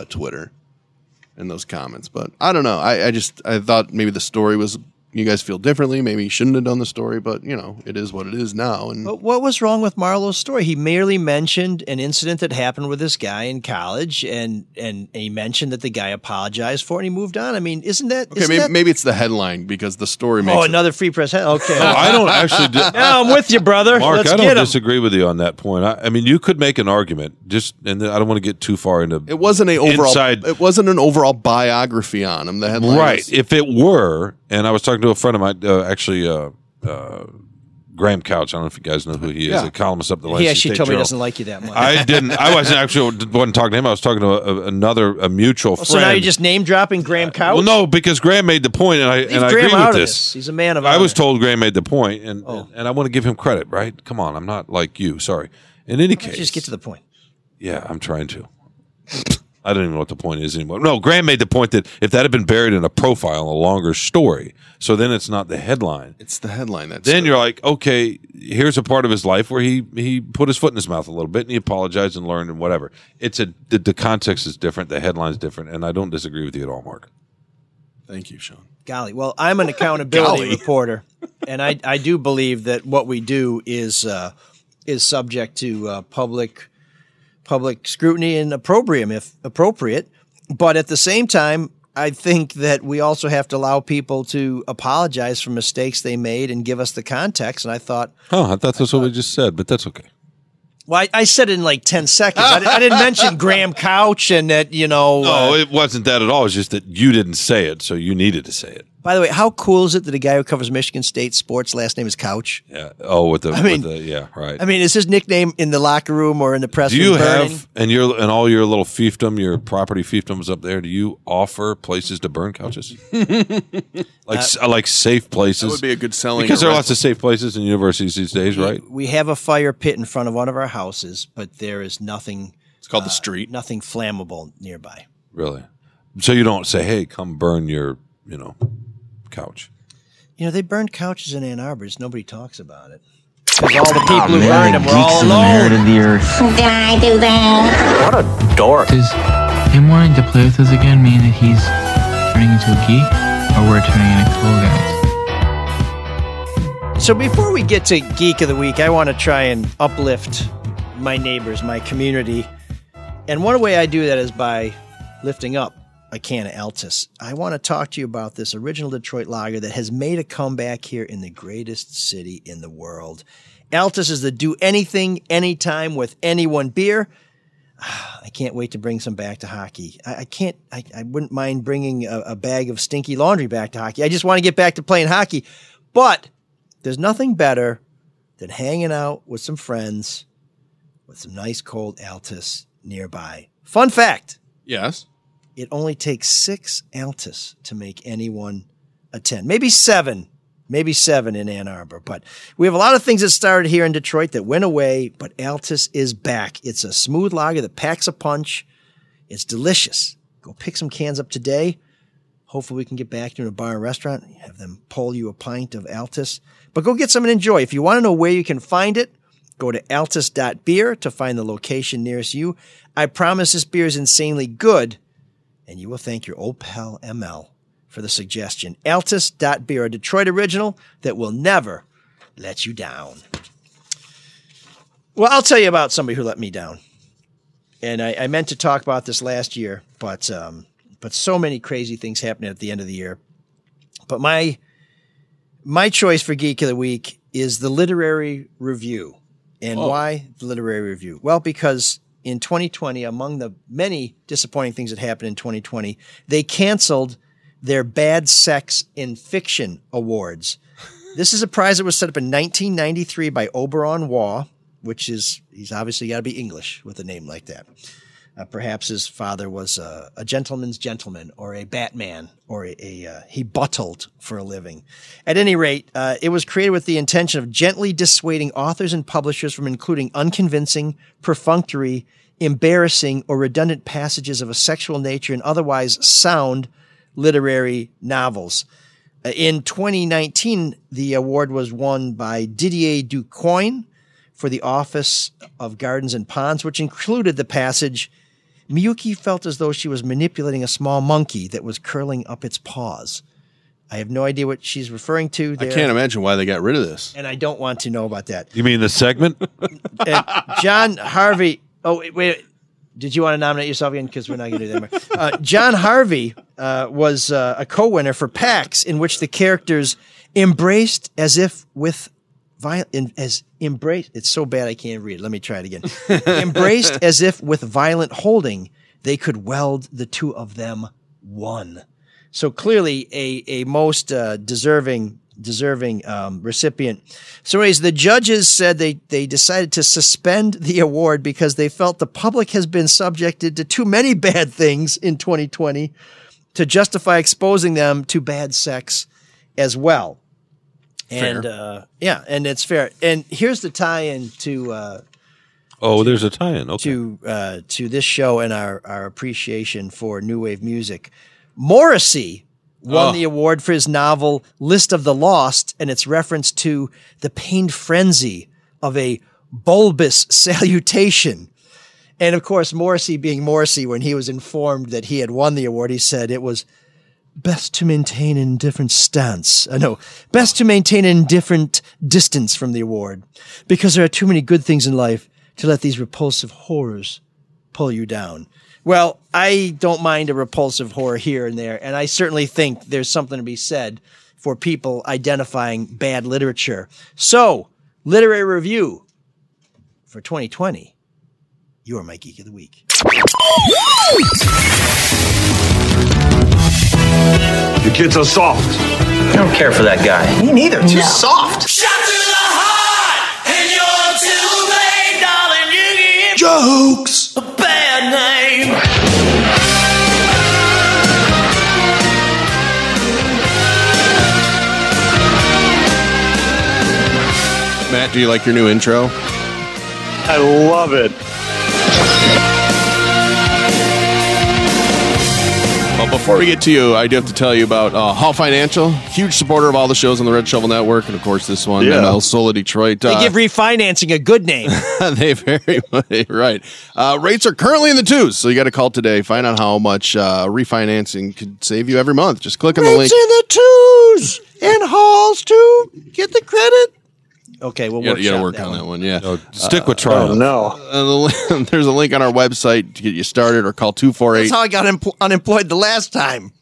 Twitter and those comments. But I don't know. I thought maybe the story was, you guys feel differently. Maybe you shouldn't have done the story, but it is what it is now. And but what was wrong with Marlo's story? He merely mentioned an incident that happened with this guy in college, and he mentioned that the guy apologized for it, and he moved on. I mean, isn't that okay? Maybe it's the headline because the story makes another Free Press headline. Okay, no, I don't actually. No, I'm with you, brother. Mark, Let's I get don't him. disagree with you on that point. I mean, you could make an argument, and I don't want to get too far into. It wasn't an an overall biography on him. The headline, right? If it were, and I was talking to a friend of mine. Graham Couch. I don't know if you guys know who he is. A columnist up the line. He actually told me he doesn't like you that much. I didn't. I wasn't talking to him. I was talking to a mutual friend. So now you're just name dropping Graham Couch? Well, no, because Graham made the point, and I agree with this. He's a man of I honor. was told Graham made the point, and I want to give him credit. Right? Come on, I'm not like you. Sorry. In any case, just get to the point. Yeah, I'm trying to. I don't even know what the point is anymore. No, Graham made the point that if that had been buried in a profile, a longer story, so then it's not the headline. It's the headline. Then you're like, okay, here's a part of his life where he put his foot in his mouth a little bit and he apologized and learned and whatever. The context is different, the headline's different, and I don't disagree with you at all, Mark. Thank you, Sean. Golly, well, I'm an accountability reporter, and I do believe that what we do is subject to public scrutiny and opprobrium if appropriate. But at the same time, I think that we also have to allow people to apologize for mistakes they made and give us the context. And I thought that's what we just said, but that's okay. Well, I said it in like 10 seconds. I didn't mention Graham Couch and that, No, it wasn't that at all. It's just that you didn't say it, so you needed to say it. By the way, how cool is it that the guy who covers Michigan State sports last name is Couch? Yeah. Oh, yeah, right. I mean, is his nickname in the locker room or in the press room? Do you have and all your little fiefdom, your property fiefdoms up there? Do you offer places to burn couches, like safe places? That would be a good selling because there are lots of safe places in universities these days, right? We have a fire pit in front of one of our houses, but there is nothing. It's called the street. Nothing flammable nearby. Really? So you don't say, "Hey, come burn your," couch. They burned couches in Ann Arbor. Nobody talks about it. Because all the people who burned them were all alone. Did I do that? What a dork. Does him wanting to play with us again mean that he's turning into a geek? Or we're turning into cool guys? So before we get to Geek of the Week, I want to try and uplift my neighbors, my community. And one way I do that is by lifting up a can of Altus. I want to talk to you about this original Detroit lager that has made a comeback here in the greatest city in the world. Altus is the do anything, anytime with anyone beer. I can't wait to bring some back to hockey. I wouldn't mind bringing a bag of stinky laundry back to hockey. I just want to get back to playing hockey. But there's nothing better than hanging out with some friends with some nice cold Altus nearby. Fun fact. Yes. It only takes 6 Altus to make anyone a 10. Maybe 7 in Ann Arbor. But we have a lot of things that started here in Detroit that went away, but Altus is back. It's a smooth lager that packs a punch. It's delicious. Go pick some cans up today. Hopefully we can get back to a bar and restaurant and have them pull you a pint of Altus. But go get some and enjoy. If you want to know where you can find it, go to altus.beer to find the location nearest you. I promise this beer is insanely good, and you will thank your old pal ML for the suggestion. Altus.beer, a Detroit original that will never let you down. Well, I'll tell you about somebody who let me down. And I meant to talk about this last year, but so many crazy things happened at the end of the year. But my choice for Geek of the Week is the Literary Review. And why the Literary Review? Well, because in 2020, among the many disappointing things that happened in 2020, they canceled their Bad Sex in Fiction Awards. This is a prize that was set up in 1993 by Oberon Waugh, which is, he's obviously got to be English with a name like that. Perhaps his father was a gentleman's gentleman or a Batman or he buttled for a living. At any rate, it was created with the intention of gently dissuading authors and publishers from including unconvincing, perfunctory, embarrassing, or redundant passages of a sexual nature in otherwise sound literary novels. In 2019, the award was won by Didier Ducoin for The Office of Gardens and Ponds, which included the passage, Miyuki felt as though she was manipulating a small monkey that was curling up its paws. I have no idea what she's referring to there. I can't imagine why they got rid of this. And I don't want to know about that. You mean the segment? John Harvey. Oh, wait. Did you want to nominate yourself again? Because we're not going to do that anymore. John Harvey was a co-winner for PAX, in which the characters embraced as if with embraced. It's so bad I can't read it. Let me try it again. Embraced as if with violent holding, they could weld the two of them one. So clearly a most deserving recipient. So anyways, the judges said they decided to suspend the award because they felt the public has been subjected to too many bad things in 2020 to justify exposing them to bad sex as well. And and it's fair. And here's the tie-in to there's a tie-in. Okay. To this show and our appreciation for new wave music. Morrissey won the award for his novel List of the Lost, and its reference to the pained frenzy of a bulbous salutation. And of course, Morrissey being Morrissey, when he was informed that he had won the award, he said it was best to maintain an indifferent stance. Best to maintain an indifferent distance from the award, because there are too many good things in life to let these repulsive horrors pull you down. Well, I don't mind a repulsive horror here and there, and I certainly think there's something to be said for people identifying bad literature. So, Literary Review for 2020. You are my Geek of the Week. The kids are soft. I don't care for that guy. Me neither. Too soft. Shot to the heart, and you're too late, darling. You give Jokes. a bad name. Matt, do you like your new intro? I love it. Well, before we get to you, I do have to tell you about Hall Financial, huge supporter of all the shows on the Red Shovel Network, and of course this one, ML Sola Detroit. They give refinancing a good name. They very much, right. Rates are currently in the twos, so you got to call today. Find out how much refinancing could save you every month. Just click on the link. Rates in the twos and Halls too. Get the credit. Okay, we'll work on that one. Yeah, no, stick with Triumph. There's a link on our website to get you started, or call 248. That's how I got unemployed the last time.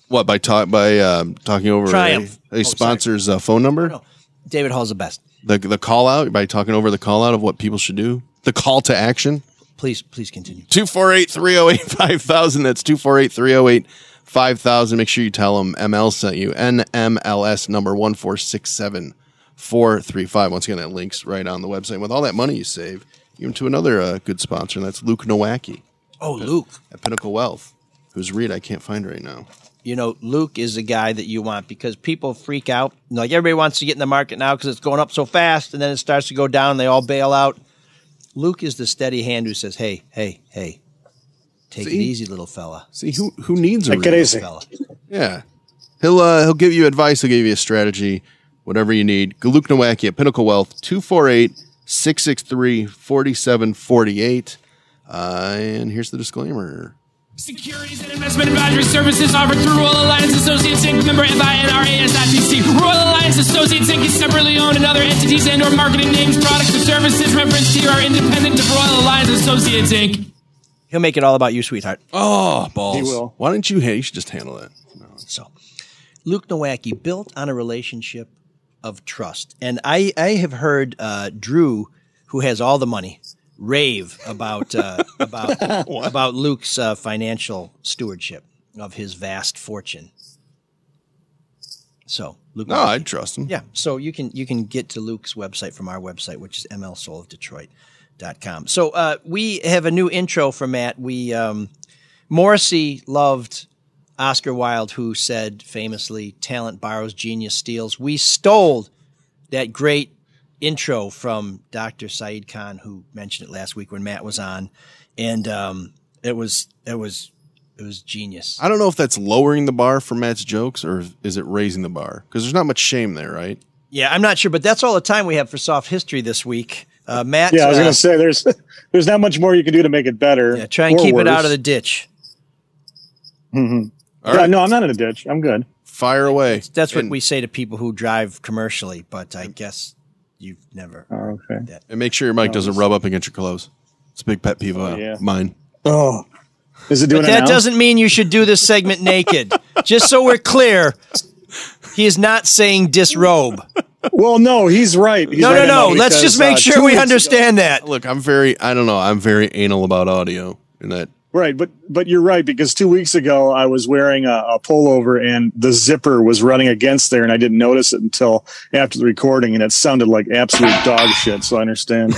What, by talking over Triumph. a sponsor's phone number? No. David Hall's the best. The call out, by talking over the call out of what people should do. The call to action. Please continue. 248-308-5000. That's 248-308-5000. Make sure you tell them ML sent you. NMLS number 1467435. Once again, that link's right on the website. With all that money you save, even to another good sponsor, and that's Luke Nowacki. Oh, Luke. At Pinnacle Wealth, whose read I can't find right now. You know, Luke is the guy that you want because people freak out. Like everybody wants to get in the market now because it's going up so fast, and then it starts to go down, and they all bail out. Luke is the steady hand who says, hey, take it easy, little fella. See, who needs a little fella? Yeah. He'll give you advice. He'll give you a strategy, whatever you need. Luke Nowacki at Pinnacle Wealth, 248-663-4748. And here's the disclaimer. Securities and investment advisory services offered through Royal Alliance Associates Inc. Member FINRAS.DC. Royal Alliance Associates Inc. is separately owned, and other entities and/or marketing names, products, or services referenced here are independent of Royal Alliance Associates Inc. He'll make it all about you, sweetheart. Oh, balls! He will. Why don't you should just handle that? No. So, Luke Nowacki, built on a relationship of trust, and I have heard Drew, who has all the money, rave about Luke's financial stewardship of his vast fortune. So, Luke, I'd trust him. Yeah. So you can get to Luke's website from our website, which is mlsoulofdetroit.com. So we have a new intro for Matt. We Morrissey loved Oscar Wilde, who said famously, "Talent borrows, genius steals." We stole that great intro from Dr. Saeed Khan, who mentioned it last week when Matt was on, and it was genius. I don't know if that's lowering the bar for Matt's jokes or is it raising the bar, because there's not much shame there, right? Yeah, I'm not sure, but that's all the time we have for Soft History this week. Matt, yeah, I was going to say there's not much more you can do to make it better. Yeah, try and keep it out of the ditch. Mm-hmm. All right. No, I'm not in a ditch. I'm good. Fire away. That's what we say to people who drive commercially, but I guess you've never. Oh, okay. And make sure your mic doesn't rub up against your clothes. It's a big pet peeve of mine. Oh, is it doing but it that now? doesn't mean you should do this segment naked. Just so we're clear, he is not saying disrobe. Well, no, he's right. No. Let's just make sure we understand that. Look, I'm very anal about audio in that. Right, but you're right, because 2 weeks ago I was wearing a pullover and the zipper was running against there, and I didn't notice it until after the recording, and it sounded like absolute dog shit. So I understand.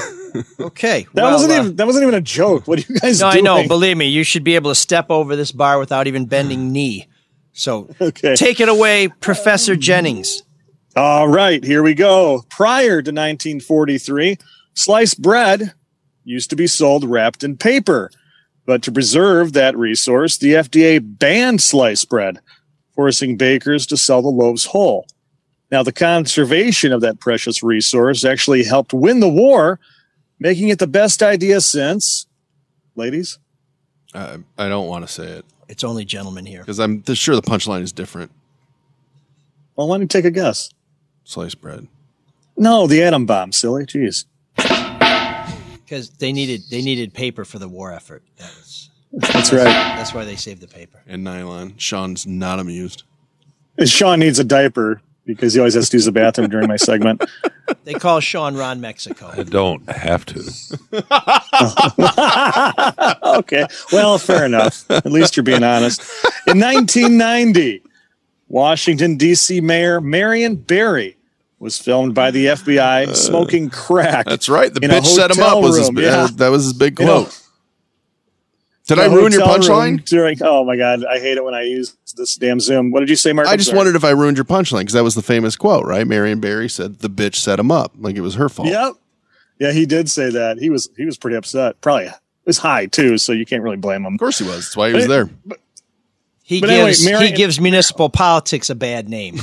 Okay, that wasn't even a joke. What are you guys doing? I know. Believe me, you should be able to step over this bar without even bending knee. So take it away, Professor Jennings. All right, here we go. Prior to 1943, sliced bread used to be sold wrapped in paper. But to preserve that resource, the FDA banned sliced bread, forcing bakers to sell the loaves whole. Now, the conservation of that precious resource actually helped win the war, making it the best idea since, ladies? I don't want to say it. It's only gentlemen here. Because I'm sure the punchline is different. Well, why don't you take a guess? Sliced bread. No, the atom bomb, silly. Jeez. Because they needed paper for the war effort. That's right. That's why they saved the paper. And nylon. Sean's not amused. Sean needs a diaper because he always has to use the bathroom during my segment. They call Sean Ron Mexico. I don't have to. Okay. Well, fair enough. At least you're being honest. In 1990, Washington, D.C. Mayor Marion Barry was filmed by the FBI smoking crack. That's right. The bitch set him up. That was his big quote. Did I ruin your punchline? Oh, my God. I hate it when I use this damn Zoom. What did you say, Mark? I just wondered if I ruined your punchline, because that was the famous quote, right? Marion Barry said the bitch set him up, like it was her fault. Yep. Yeah, he did say that. He was pretty upset. Probably it was high, too, so you can't really blame him. Of course he was. That's why he was there. He But anyway, he gives municipal politics a bad name.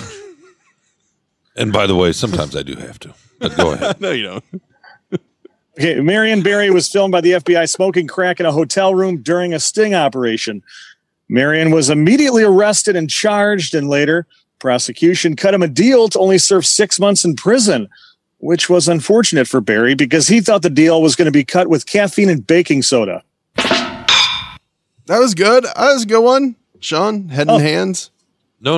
And by the way, sometimes I do have to. But go ahead. No, you don't. Okay, Marion Barry was filmed by the FBI smoking crack in a hotel room during a sting operation. Marion was immediately arrested and charged, and later, prosecution cut him a deal to only serve 6 months in prison, which was unfortunate for Barry because he thought the deal was going to be cut with caffeine and baking soda. That was good. That was a good one. Sean, head and hands. No.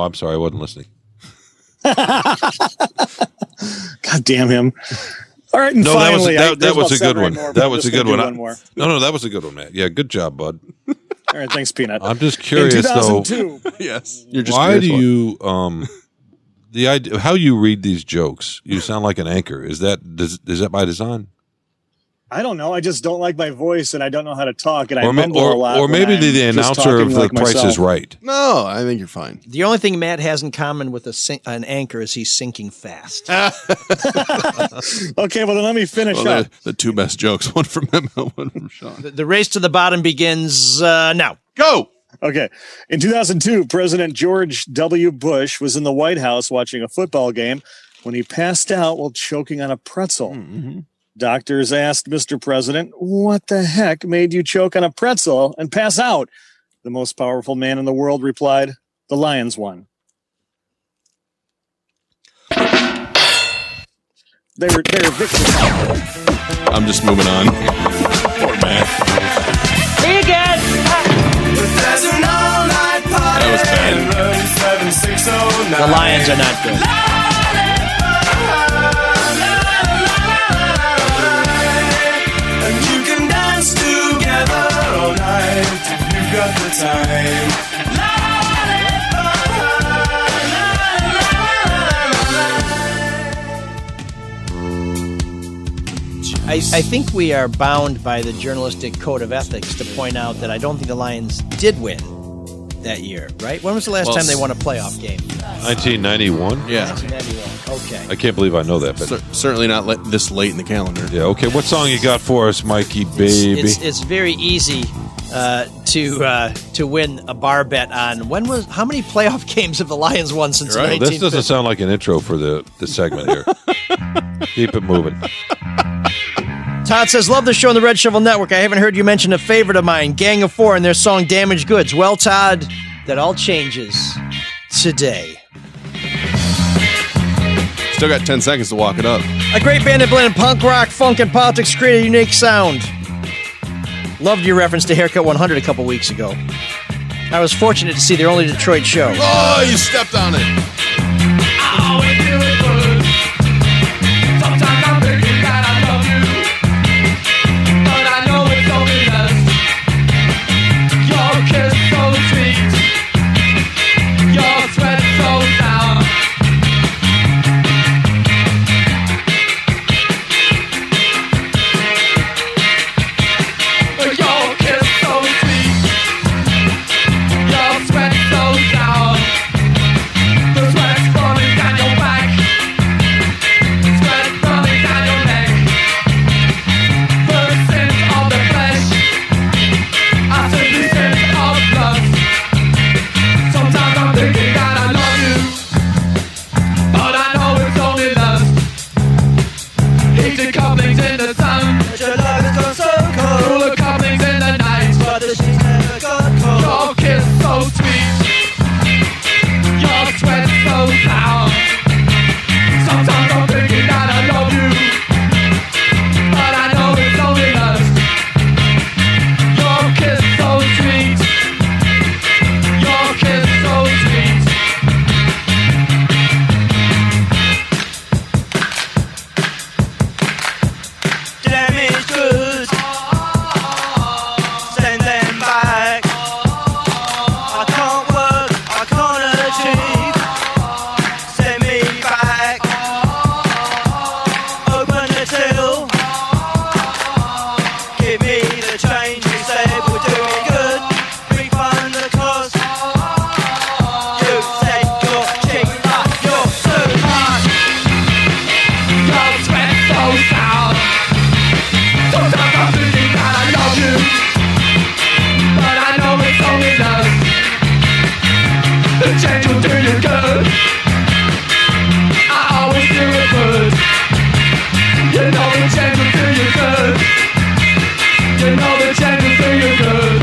I'm sorry. I wasn't listening. God damn him. All right, and No, finally, that was a good one. More, That was a good one. One more. No, that was a good one, Matt. Yeah, good job, bud. All right, thanks, Peanut. I'm just curious, in though. 2002, Yes. You're just Why do curious you the idea how you read these jokes? You sound like an anchor. Is that by design? I don't know. I just don't like my voice, and I don't know how to talk, and I Or mumble a lot. or maybe when the I'm just announcer of talking The like Price myself. is Right. No, I think you're fine. The only thing Matt has in common with an anchor is he's sinking fast. Okay, well then let me finish Well, up. the two best jokes, one from him and one from Sean. The race to the bottom begins now. Go! Okay. In 2002, President George W. Bush was in the White House watching a football game when he passed out while choking on a pretzel. Mm-hmm. Doctors asked Mr. President, "What the heck made you choke on a pretzel and pass out?" The most powerful man in the world replied, "The Lions won." They're victims. I'm just moving on. Poor man. That was bad. The Lions are not good. You can dance together all night if you've got the time. I think we are bound by the journalistic code of ethics to point out that I don't think the Lions did win that year, right? When was the last time they won a playoff game? 1991. Yeah. 1991. Okay. I can't believe I know that, but Certainly not this late in the calendar. yeah. Okay, what song you got for us, Mikey baby? It's very easy to win a bar bet on how many playoff games have the Lions won since Right. 1950? This doesn't sound like an intro for the segment here. Keep it moving. Todd says, love the show on the Red Shovel Network. I haven't heard you mention a favorite of mine, Gang of Four, and their song Damaged Goods. Well, Todd, that all changes today. Still got 10 seconds to walk it up. A great band that blended punk rock, funk, and politics to create a unique sound. Loved your reference to Haircut 100 a couple weeks ago. I was fortunate to see their only Detroit show. Oh, you stepped on it. chance will do you good. I always do it good. You know the chance will do you good. You know the chance will do you good.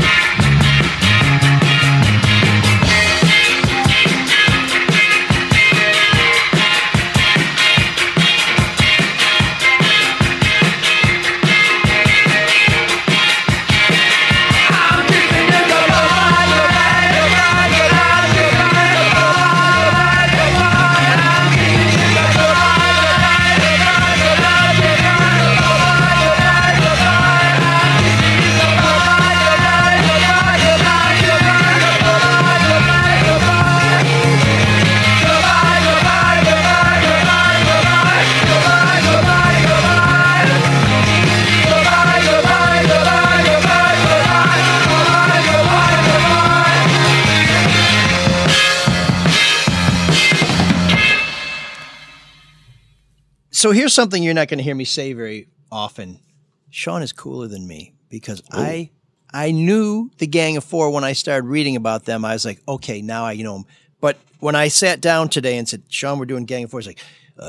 So here's something you're not going to hear me say very often. Sean is cooler than me because I knew the Gang of Four when I started reading about them. I was like, okay, now I know them. But when I sat down today and said, Sean, we're doing Gang of Four, it's like,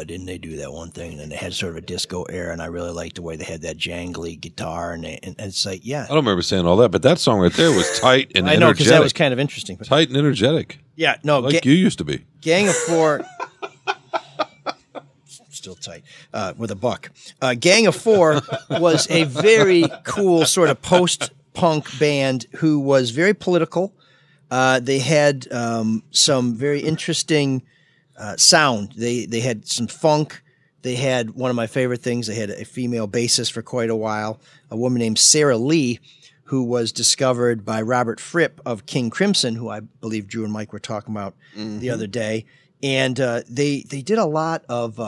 didn't they do that one thing? And then they had sort of a disco era, and I really liked the way they had that jangly guitar. And it's like, yeah. I don't remember saying all that, but that song right there was tight and I know, energetic. because that was kind of interesting. Tight and energetic. Yeah, no. Like you used to be. Gang of Four... Still tight with a buck. Gang of Four was a very cool sort of post-punk band who was very political. They had some very interesting sound. They had some funk. They had one of my favorite things. They had a female bassist for quite a while, a woman named Sarah Lee, who was discovered by Robert Fripp of King Crimson, who I believe Drew and Mike were talking about the other day. And they did a lot of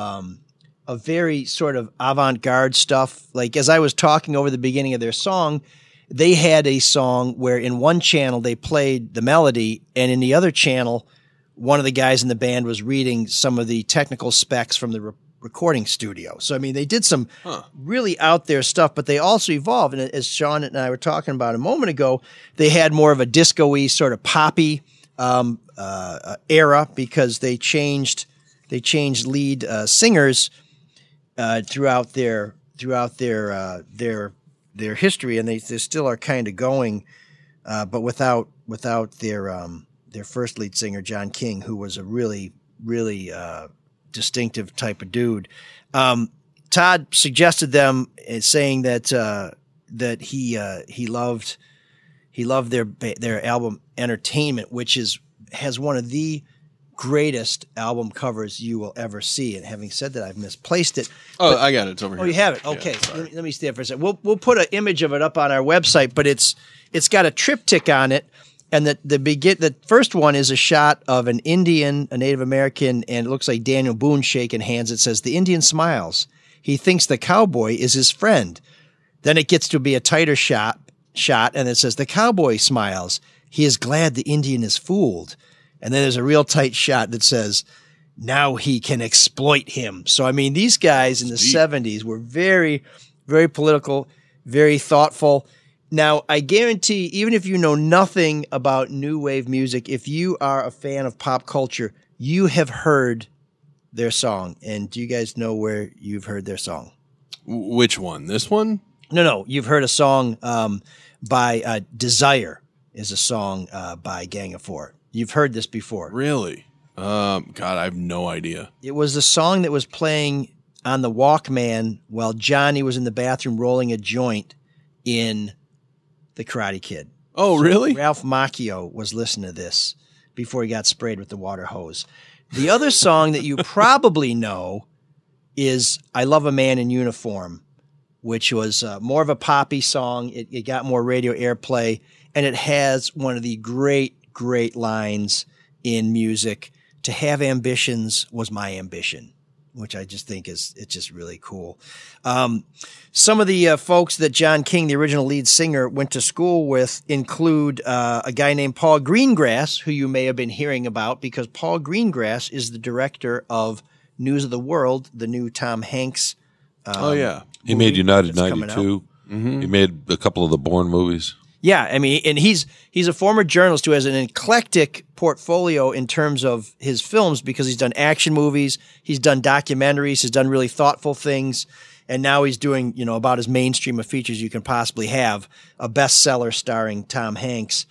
very sort of avant-garde stuff. Like as I was talking over the beginning of their song, they had a song where in one channel they played the melody, and in the other channel, one of the guys in the band was reading some of the technical specs from the recording studio. So, I mean, they did some really out there stuff, but they also evolved. And as Sean and I were talking about a moment ago, they had more of a disco-y sort of poppy era because they changed lead singers throughout their history, and they still are kind of going, but without their first lead singer John King, who was a really distinctive type of dude. Todd suggested them, saying that he loved their album Entertainment, which has one of the greatest album covers you will ever see. And having said that, I've misplaced it. Oh, I got it. It's over here. Oh, you have it. Okay, yeah, let me stay for a second. We'll put an image of it up on our website, but it's got a triptych on it, and the first one is a shot of an Indian, a Native American, and it looks like Daniel Boone shaking hands. It says, "The Indian smiles. He thinks the cowboy is his friend." Then it gets to be a tighter shot, and it says, "The cowboy smiles. He is glad the Indian is fooled." And then there's a real tight shot that says, "Now he can exploit him." So, I mean, these guys in the 70s were very, very political, very thoughtful. Now, I guarantee, even if you know nothing about new wave music, if you are a fan of pop culture, you have heard their song. And do you guys know where you've heard their song? Which one? This one? No. You've heard a song by Desire is a song by Gang of Four. You've heard this before. Really? God, I have no idea. It was a song that was playing on the Walkman while Johnny was in the bathroom rolling a joint in The Karate Kid. Oh, really? Ralph Macchio was listening to this before he got sprayed with the water hose. The other song that you probably know is I Love a Man in Uniform, which was more of a poppy song. It got more radio airplay, and it has one of the great lines in music. "To have ambitions was my ambition," which I just think it's just really cool. Some of the folks that John King, the original lead singer, went to school with include a guy named Paul Greengrass, who you may have been hearing about because Paul Greengrass is the director of News of the World, the new Tom Hanks. Oh, yeah. He made United 92. Mm-hmm. He made a couple of the Bourne movies. Yeah, I mean, and he's a former journalist who has an eclectic portfolio in terms of his films because he's done action movies, he's done documentaries, he's done really thoughtful things, and now he's doing, about as mainstream of features you can possibly have, a bestseller starring Tom Hanks.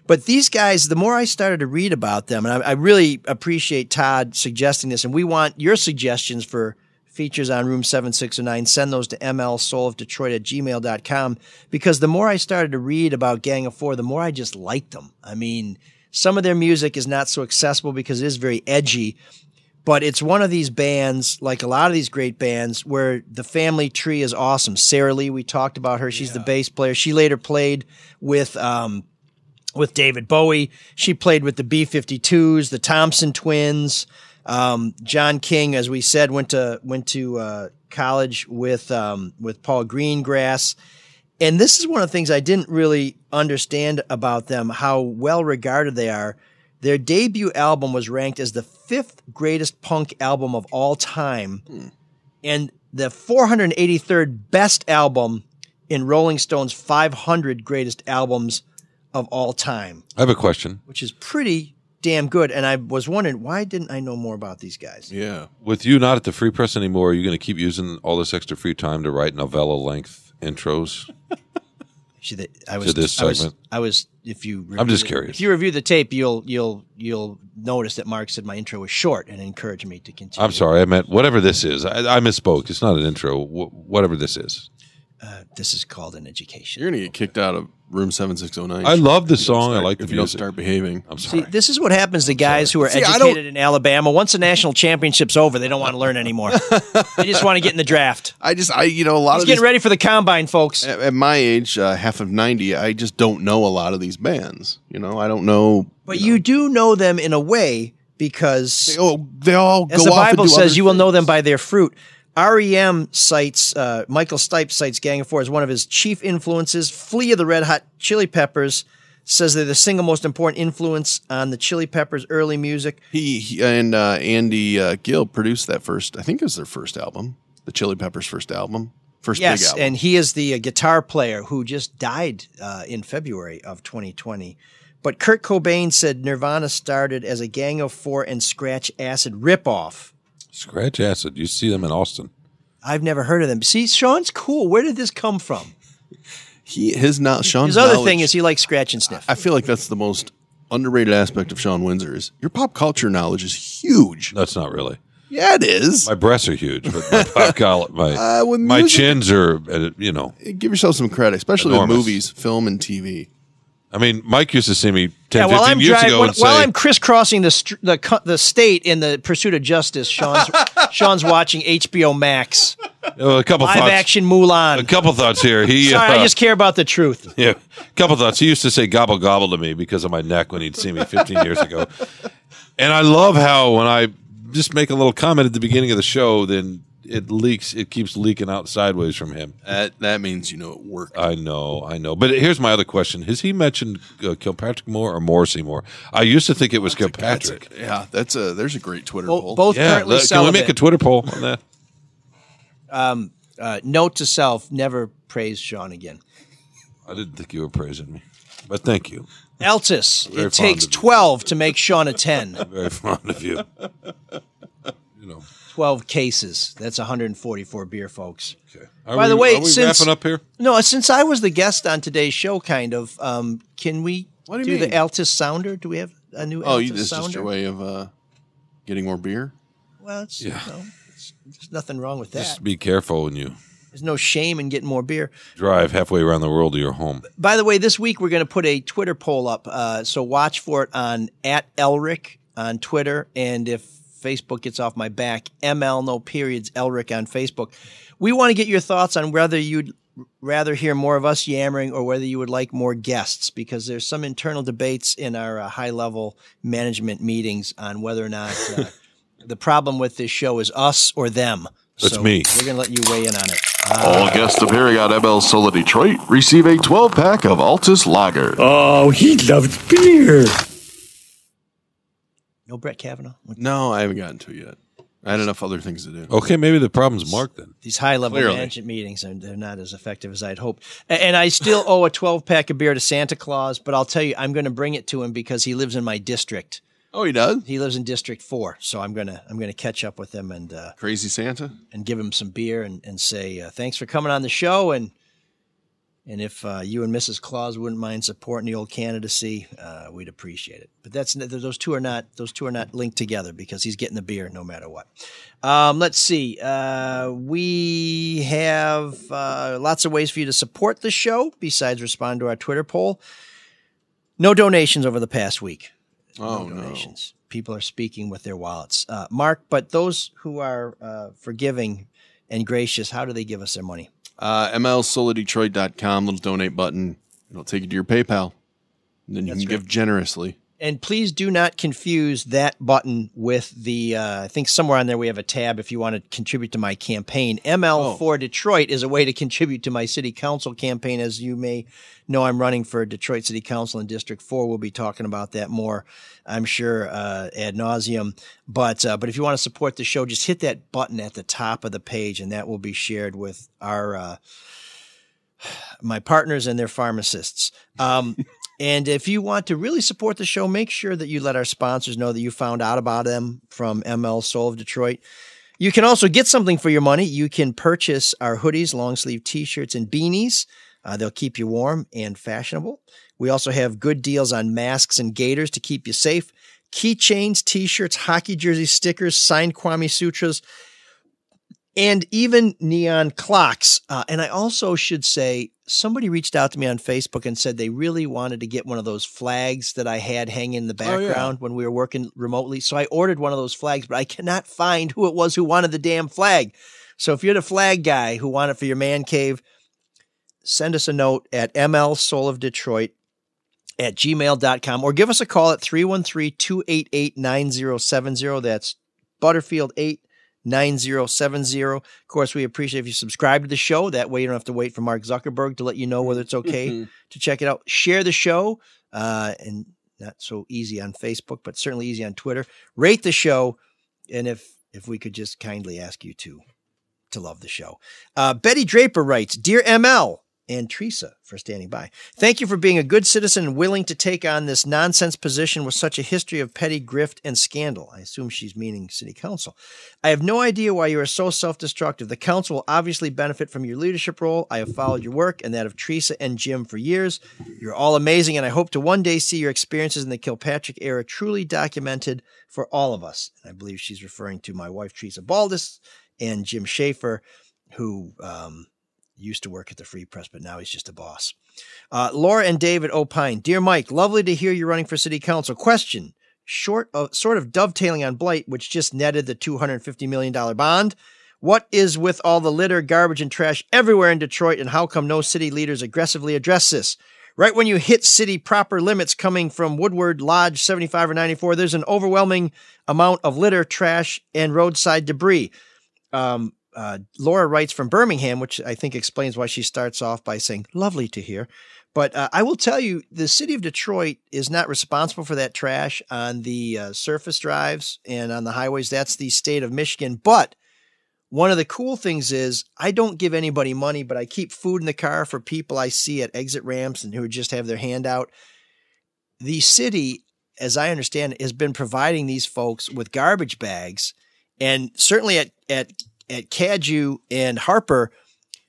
But these guys, the more I started to read about them, and I really appreciate Todd suggesting this, and we want your suggestions for features on Room 7609, send those to mlsoulofdetroit@gmail.com, because the more I started to read about Gang of Four, the more I just liked them. I mean, some of their music is not so accessible because it is very edgy, but it's one of these bands, like a lot of these great bands, where the family tree is awesome. Sarah Lee, we talked about her. She's the bass player. She later played with David Bowie. She played with the B-52s, the Thompson Twins. John King, as we said, went to college with Paul Greengrass. And this is one of the things I didn't really understand about them, how well regarded they are. Their debut album was ranked as the 5th greatest punk album of all time and the 483rd best album in Rolling Stone's 500 greatest albums of all time. I have a question. Which is pretty damn good. And I was wondering, why didn't I know more about these guys? Yeah. With you not at the Free Press anymore, are you going to keep using all this extra free time to write novella-length intros to this segment? I'm just curious. If you review the tape, you'll notice that Mark said my intro was short and encouraged me to continue. I'm sorry. I meant whatever this is. I misspoke. It's not an intro. Whatever this is. This is called an education. You're going to get kicked out of Room 7609. I love the song. I like the if music. you don't start behaving. I'm sorry. See, this is what happens to guys who are educated in Alabama. Once the national championship's over, they don't want to learn anymore. They just want to get in the draft. a lot of getting ready for the combine, folks. At my age, half of 90, I just don't know a lot of these bands. I don't know. But you do know them in a way because they all go as the off and Bible do says, other you will know things. them by their fruit. REM cites, Michael Stipe cites Gang of Four as one of his chief influences. Flea of the Red Hot Chili Peppers says they're the single most important influence on the Chili Peppers' early music. He and Andy Gill produced that first, I think it was their first album, the Chili Peppers' first album. Big album. And he is the guitar player who just died in February of 2020. But Kurt Cobain said Nirvana started as a Gang of Four and Scratch Acid ripoff. Scratch Acid. You see them in Austin. I've never heard of them. See, Sean's cool. Where did this come from? His other thing is he likes scratch and sniff. I feel like that's the most underrated aspect of Sean Windsor is your pop culture knowledge is huge. That's not really. Yeah, it is. My breasts are huge, but my pop collar, my chins are, Give yourself some credit, especially enormous. with movies, film, and TV. I mean, Mike used to see me 10, 15 years ago and say... While I'm crisscrossing the state in the pursuit of justice, Sean's watching HBO Max. A couple Live thoughts. action Mulan. A couple thoughts here. Sorry, I just care about the truth. Yeah, a couple thoughts. He used to say gobble gobble to me because of my neck when he'd see me 15 years ago. And I love how when I just make a little comment at the beginning of the show, then it leaks. It keeps leaking out sideways from him. That means it worked. I know. But here's my other question: has he mentioned Kilpatrick Moore or Morrissey Moore? I used to think it was Kilpatrick. There's a great Twitter poll. Both currently Can celibate. we make a Twitter poll on that? Note to self: never praise Sean again. I didn't think you were praising me, but thank you. Altus, Very it takes fond of you. 12 to make Sean a 10. I'm very fond of you. 12 cases. That's 144 beer, folks. Okay. By the way, are we since wrapping up here? No, since I was the guest on today's show, kind of, can we What do do you the mean? Altus sounder? Do we have a new Oh, Altus this is sounder? just your way of getting more beer? Well, there's nothing wrong with that. Just be careful when you There's no shame in getting more beer. drive halfway around the world to your home. By the way, this week we're going to put a Twitter poll up, so watch for it on @Elric on Twitter, and if Facebook gets off my back, ML no periods Elric on Facebook. We want to get your thoughts on whether you'd rather hear more of us yammering or whether you would like more guests, because there's some internal debates in our high-level management meetings on whether or not the problem with this show is us or them. That's me. We're going to let you weigh in on it. All guests appearing on ML Soul of Detroit receive a 12-pack of Altus Lager. Oh, he loves beer. No Brett Kavanaugh? No, I haven't gotten to it yet. I had enough other things to do. Okay, maybe the problem's Mark then. These high-level Clearly. management meetings, they're not as effective as I'd hoped. And I still owe a 12-pack of beer to Santa Claus, but I'll tell you, I'm going to bring it to him because he lives in my district. Oh, he does? He lives in District 4, so I'm gonna catch up with him and Crazy Santa? And give him some beer and say thanks for coming on the show, and if you and Mrs. Claus wouldn't mind supporting the old candidacy, we'd appreciate it. But those two are not linked together because he's getting the beer no matter what. Let's see. We have lots of ways for you to support the show besides respond to our Twitter poll. No donations over the past week. No donations. People are speaking with their wallets. Mark, but those who are forgiving and gracious, how do they give us their money? MLSoloDetroit.com, little donate button. It'll take you to your PayPal. And then you can give generously. And please do not confuse that button with the, I think somewhere on there we have a tab if you want to contribute to my campaign. ML for Detroit is a way to contribute to my city council campaign. As you may know, I'm running for Detroit City Council in District 4. We'll be talking about that more, I'm sure, ad nauseum. But if you want to support the show, just hit that button at the top of the page, and that will be shared with our my partners and their pharmacists. And if you want to really support the show, make sure that you let our sponsors know that you found out about them from ML Soul of Detroit. You can also get something for your money. You can purchase our hoodies, long sleeve t-shirts, and beanies. They'll keep you warm and fashionable. We also have good deals on masks and gaiters to keep you safe. Keychains, t-shirts, hockey jerseys, stickers, signed Kwame Sutras, and even neon clocks. And I also should say, somebody reached out to me on Facebook and said they really wanted to get one of those flags that I had hanging in the background when we were working remotely. So I ordered one of those flags, but I cannot find who it was who wanted the damn flag. So if you're the flag guy who want it for your man cave, send us a note at mlsoulofdetroit@gmail.com or give us a call at 313-288-9070. That's Butterfield 89070. Of course, we appreciate if you subscribe to the show. That way you don't have to wait for Mark Zuckerberg to let you know whether it's okay to check it out. Share the show, and not so easy on Facebook, but certainly easy on Twitter. Rate the show, and if we could just kindly ask you to love the show. Betty Draper writes, Dear ML, and Teresa for standing by. Thank you for being a good citizen and willing to take on this nonsense position with such a history of petty grift and scandal. I assume she's meaning city council. I have no idea why you are so self-destructive. The council will obviously benefit from your leadership role. I have followed your work and that of Teresa and Jim for years. You're all amazing, and I hope to one day see your experiences in the Kilpatrick era truly documented for all of us. And I believe she's referring to my wife, Teresa Baldus, and Jim Schaefer, who used to work at the Free Press, but now he's just a boss. Laura and David opine, Dear Mike, lovely to hear you're running for city council. Question, sort of dovetailing on Blight, which just netted the $250 million bond. What is with all the litter, garbage, and trash everywhere in Detroit, and how come no city leaders aggressively address this? Right when you hit city proper limits coming from Woodward, Lodge, 75 or 94, there's an overwhelming amount of litter, trash, and roadside debris. Laura writes from Birmingham, which I think explains why she starts off by saying, lovely to hear. But I will tell you, the city of Detroit is not responsible for that trash on the surface drives and on the highways. That's the state of Michigan. But one of the cool things is I don't give anybody money, but I keep food in the car for people I see at exit ramps and who just have their hand out. The city, as I understand it, has been providing these folks with garbage bags. And certainly at Cadju and Harper,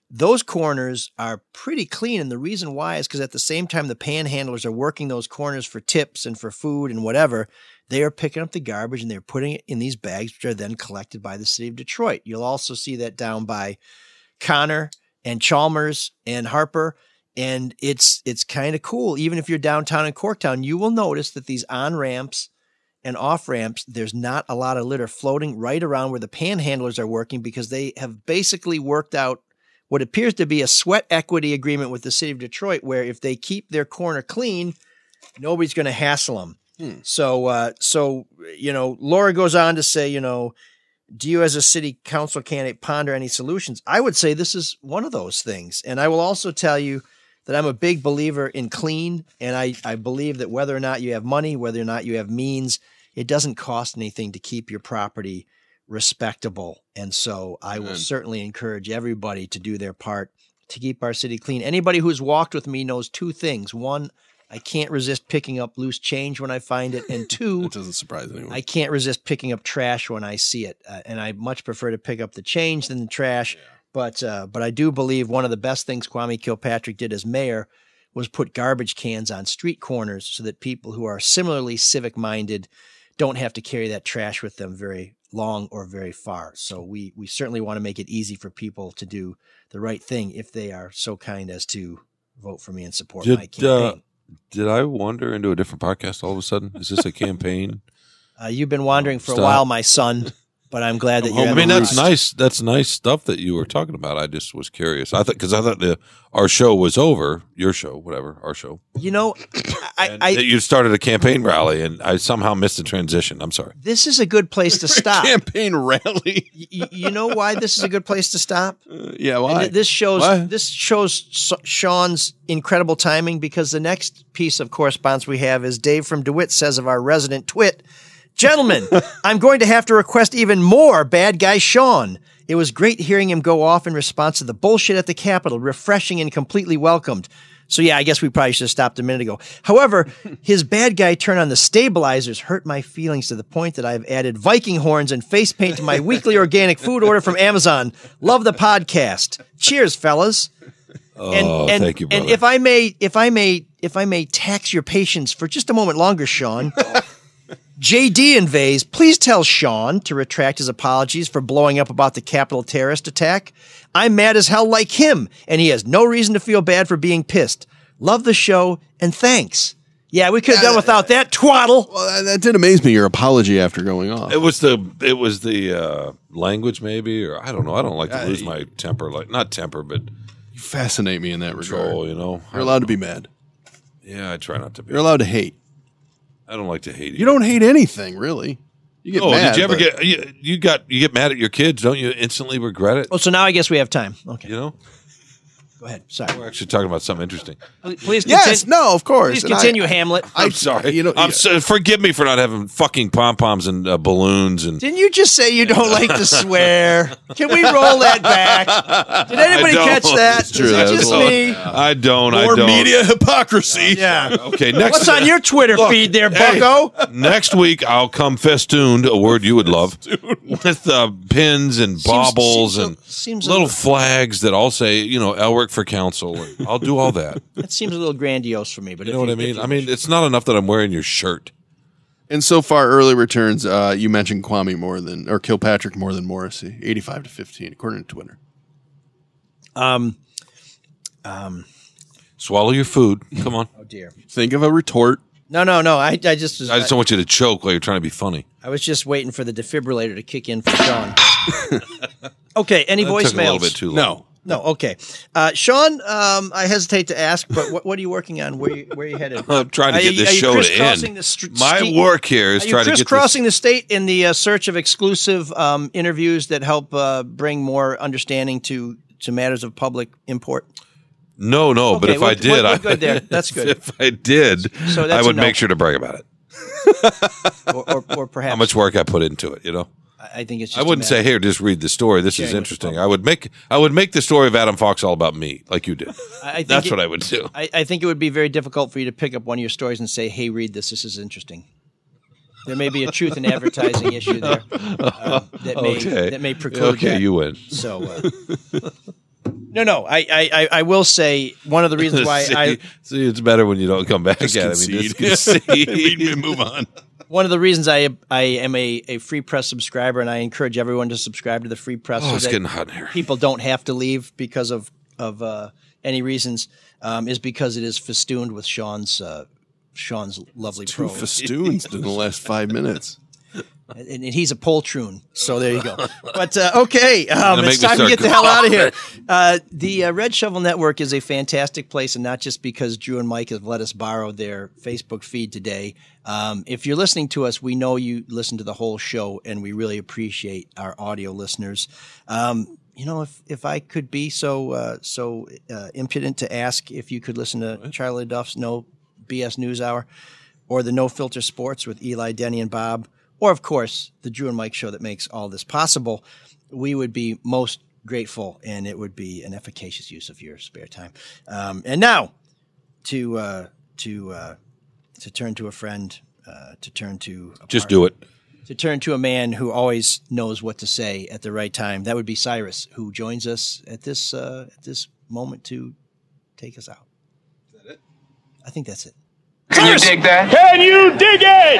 those corners are pretty clean. And the reason why is because at the same time the panhandlers are working those corners for tips and for food and whatever, they are picking up the garbage and they're putting it in these bags, which are then collected by the city of Detroit. You'll also see that down by Connor and Chalmers and Harper. And it's kind of cool. Even if you're downtown in Corktown, you will notice that these on-ramps and off ramps, there's not a lot of litter floating right around where the panhandlers are working because they have basically worked out what appears to be a sweat equity agreement with the city of Detroit, where if they keep their corner clean, nobody's going to hassle them. So, Laura goes on to say, do you as a city council candidate ponder any solutions? I would say this is one of those things. And I will also tell you that I'm a big believer in clean. And I believe that whether or not you have money, whether or not you have means, it doesn't cost anything to keep your property respectable. And so I will certainly encourage everybody to do their part to keep our city clean. Anybody who's walked with me knows two things. One, I can't resist picking up loose change when I find it. And two, That doesn't surprise anyone. I can't resist picking up trash when I see it. And I much prefer to pick up the change than the trash. Yeah. But I do believe one of the best things Kwame Kilpatrick did as mayor was put garbage cans on street corners so that people who are similarly civic-minded don't have to carry that trash with them very long or very far. So we certainly want to make it easy for people to do the right thing if they are so kind as to vote for me and support my campaign. Did I wander into a different podcast all of a sudden? Is this a campaign? You've been wandering for a while, my son, but I'm glad that you're. I mean, that's nice. That's nice stuff that you were talking about. I just was curious. I thought our show was over. Your show, whatever, our show. You know, you started a campaign rally, and I somehow missed the transition. I'm sorry. This is a good place to stop. Campaign rally. You know why this is a good place to stop? Yeah, why? And this shows Sean's incredible timing, because the next piece of correspondence we have is Dave from DeWitt says of our resident twit, "Gentlemen, I'm going to have to request even more bad guy Sean. It was great hearing him go off in response to the bullshit at the Capitol, refreshing and completely welcomed." So yeah, I guess we probably should have stopped a minute ago. However, his bad guy turn on the stabilizers hurt my feelings to the point that I've added Viking horns and face paint to my weekly organic food order from Amazon. Love the podcast. Cheers, fellas. Thank you, brother. And if I may tax your patience for just a moment longer, Sean. JD invades. Please tell Sean to retract his apologies for blowing up about the Capitol terrorist attack. I'm mad as hell like him, and he has no reason to feel bad for being pissed. Love the show, and thanks. Yeah, we could have done without that twaddle. Well, that did amaze me, your apology after going off. It was the language, maybe, or I don't know. I don't like to lose my temper, not temper, but you fascinate me in that regard. You know, you're allowed to be mad. Yeah, I try not to be. You're allowed to hate. I don't like to hate. You don't hate anything, really. You get mad. Did you ever get you get mad at your kids? Don't you instantly regret it? Oh, so now I guess we have time. Okay. You know? Go ahead. Sorry. We're actually talking about something interesting. Please continue. Yes, no, of course. Please continue, Hamlet. I'm sorry. Forgive me for not having fucking pom-poms and balloons. And didn't you just say you don't like to swear? Can we roll that back? Did anybody catch that? It's true. Is it just me? I don't. More media hypocrisy. Yeah. Okay. What's on your Twitter feed there, Bucko? Next week I'll come festooned, a word you would love, with pins and baubles and little flags that all say, Elric for council. And I'll do all that. That seems a little grandiose for me, but you know what I mean? I mean, it's not enough that I'm wearing your shirt. And so far, early returns, you mentioned Kilpatrick more than Morrissey, 85-15, according to Twitter. Swallow your food. Come on. Oh dear. Think of a retort. No. I just don't want you to choke while you're trying to be funny. I was just waiting for the defibrillator to kick in for Sean. Okay. Any voicemails? Took a little bit too long. No. Okay. Sean, I hesitate to ask, but what are you working on? Where are you headed? I'm trying to get this show to end. My work here is trying to get crisscrossing the state in the search of exclusive interviews that help bring more understanding to matters of public import. No, okay, but if I did, we're good there. That's good. If I did, I would make sure to brag about it. or perhaps how much work I put into it. I think it's. I wouldn't say, "Here, just read the story. This is interesting." I would make the story of Adam Fox all about me, like you did. That's what I would do. I think it would be very difficult for you to pick up one of your stories and say, "Hey, read this. This is interesting." There may be a truth in advertising issue there that may preclude. Okay, that. You win. So. No. I will say one of the reasons why see, it's better when you don't come back at me. Just concede. Move on. One of the reasons I am a Free Press subscriber, and I encourage everyone to subscribe to the Free Press, so it's that getting hot in here. People don't have to leave because of any reasons, is because it is festooned with Sean's lovely prose. 2 festoons in the last 5 minutes. And he's a poltroon, so there you go. But okay, it's time to get the hell out of here. The Red Shovel Network is a fantastic place, and not just because Drew and Mike have let us borrow their Facebook feed today. If you're listening to us, we know you listen to the whole show, and we really appreciate our audio listeners. If I could be so impudent to ask if you could listen to Charlie Duff's No BS News Hour, or the No Filter Sports with Eli, Denny, and Bob, or of course, the Drew and Mike show that makes all this possible, we would be most grateful, and it would be an efficacious use of your spare time. And now, to turn to a friend, to turn to just do it. To turn to a man who always knows what to say at the right time. That would be Cyrus, who joins us at this moment to take us out. Is that it? I think that's it. Can you dig that? Can you dig it?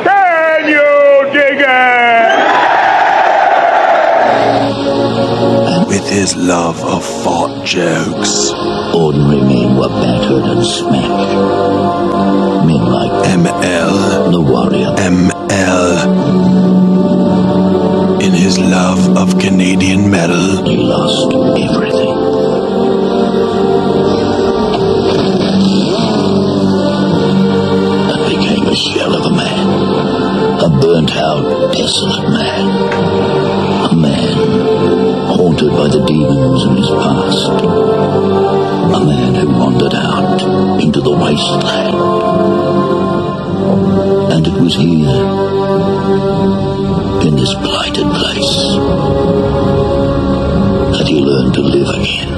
Can you dig it? With his love of fart jokes, ordinary men were battered and smashed. Men like ML, the warrior. ML. In his love of Canadian metal, he lost everything. And became a shell of a man. A burnt-out, desolate man. A man haunted by the demons in his past. A man who wandered out into the wasteland. And it was here, in this blighted place, that he learned to live again.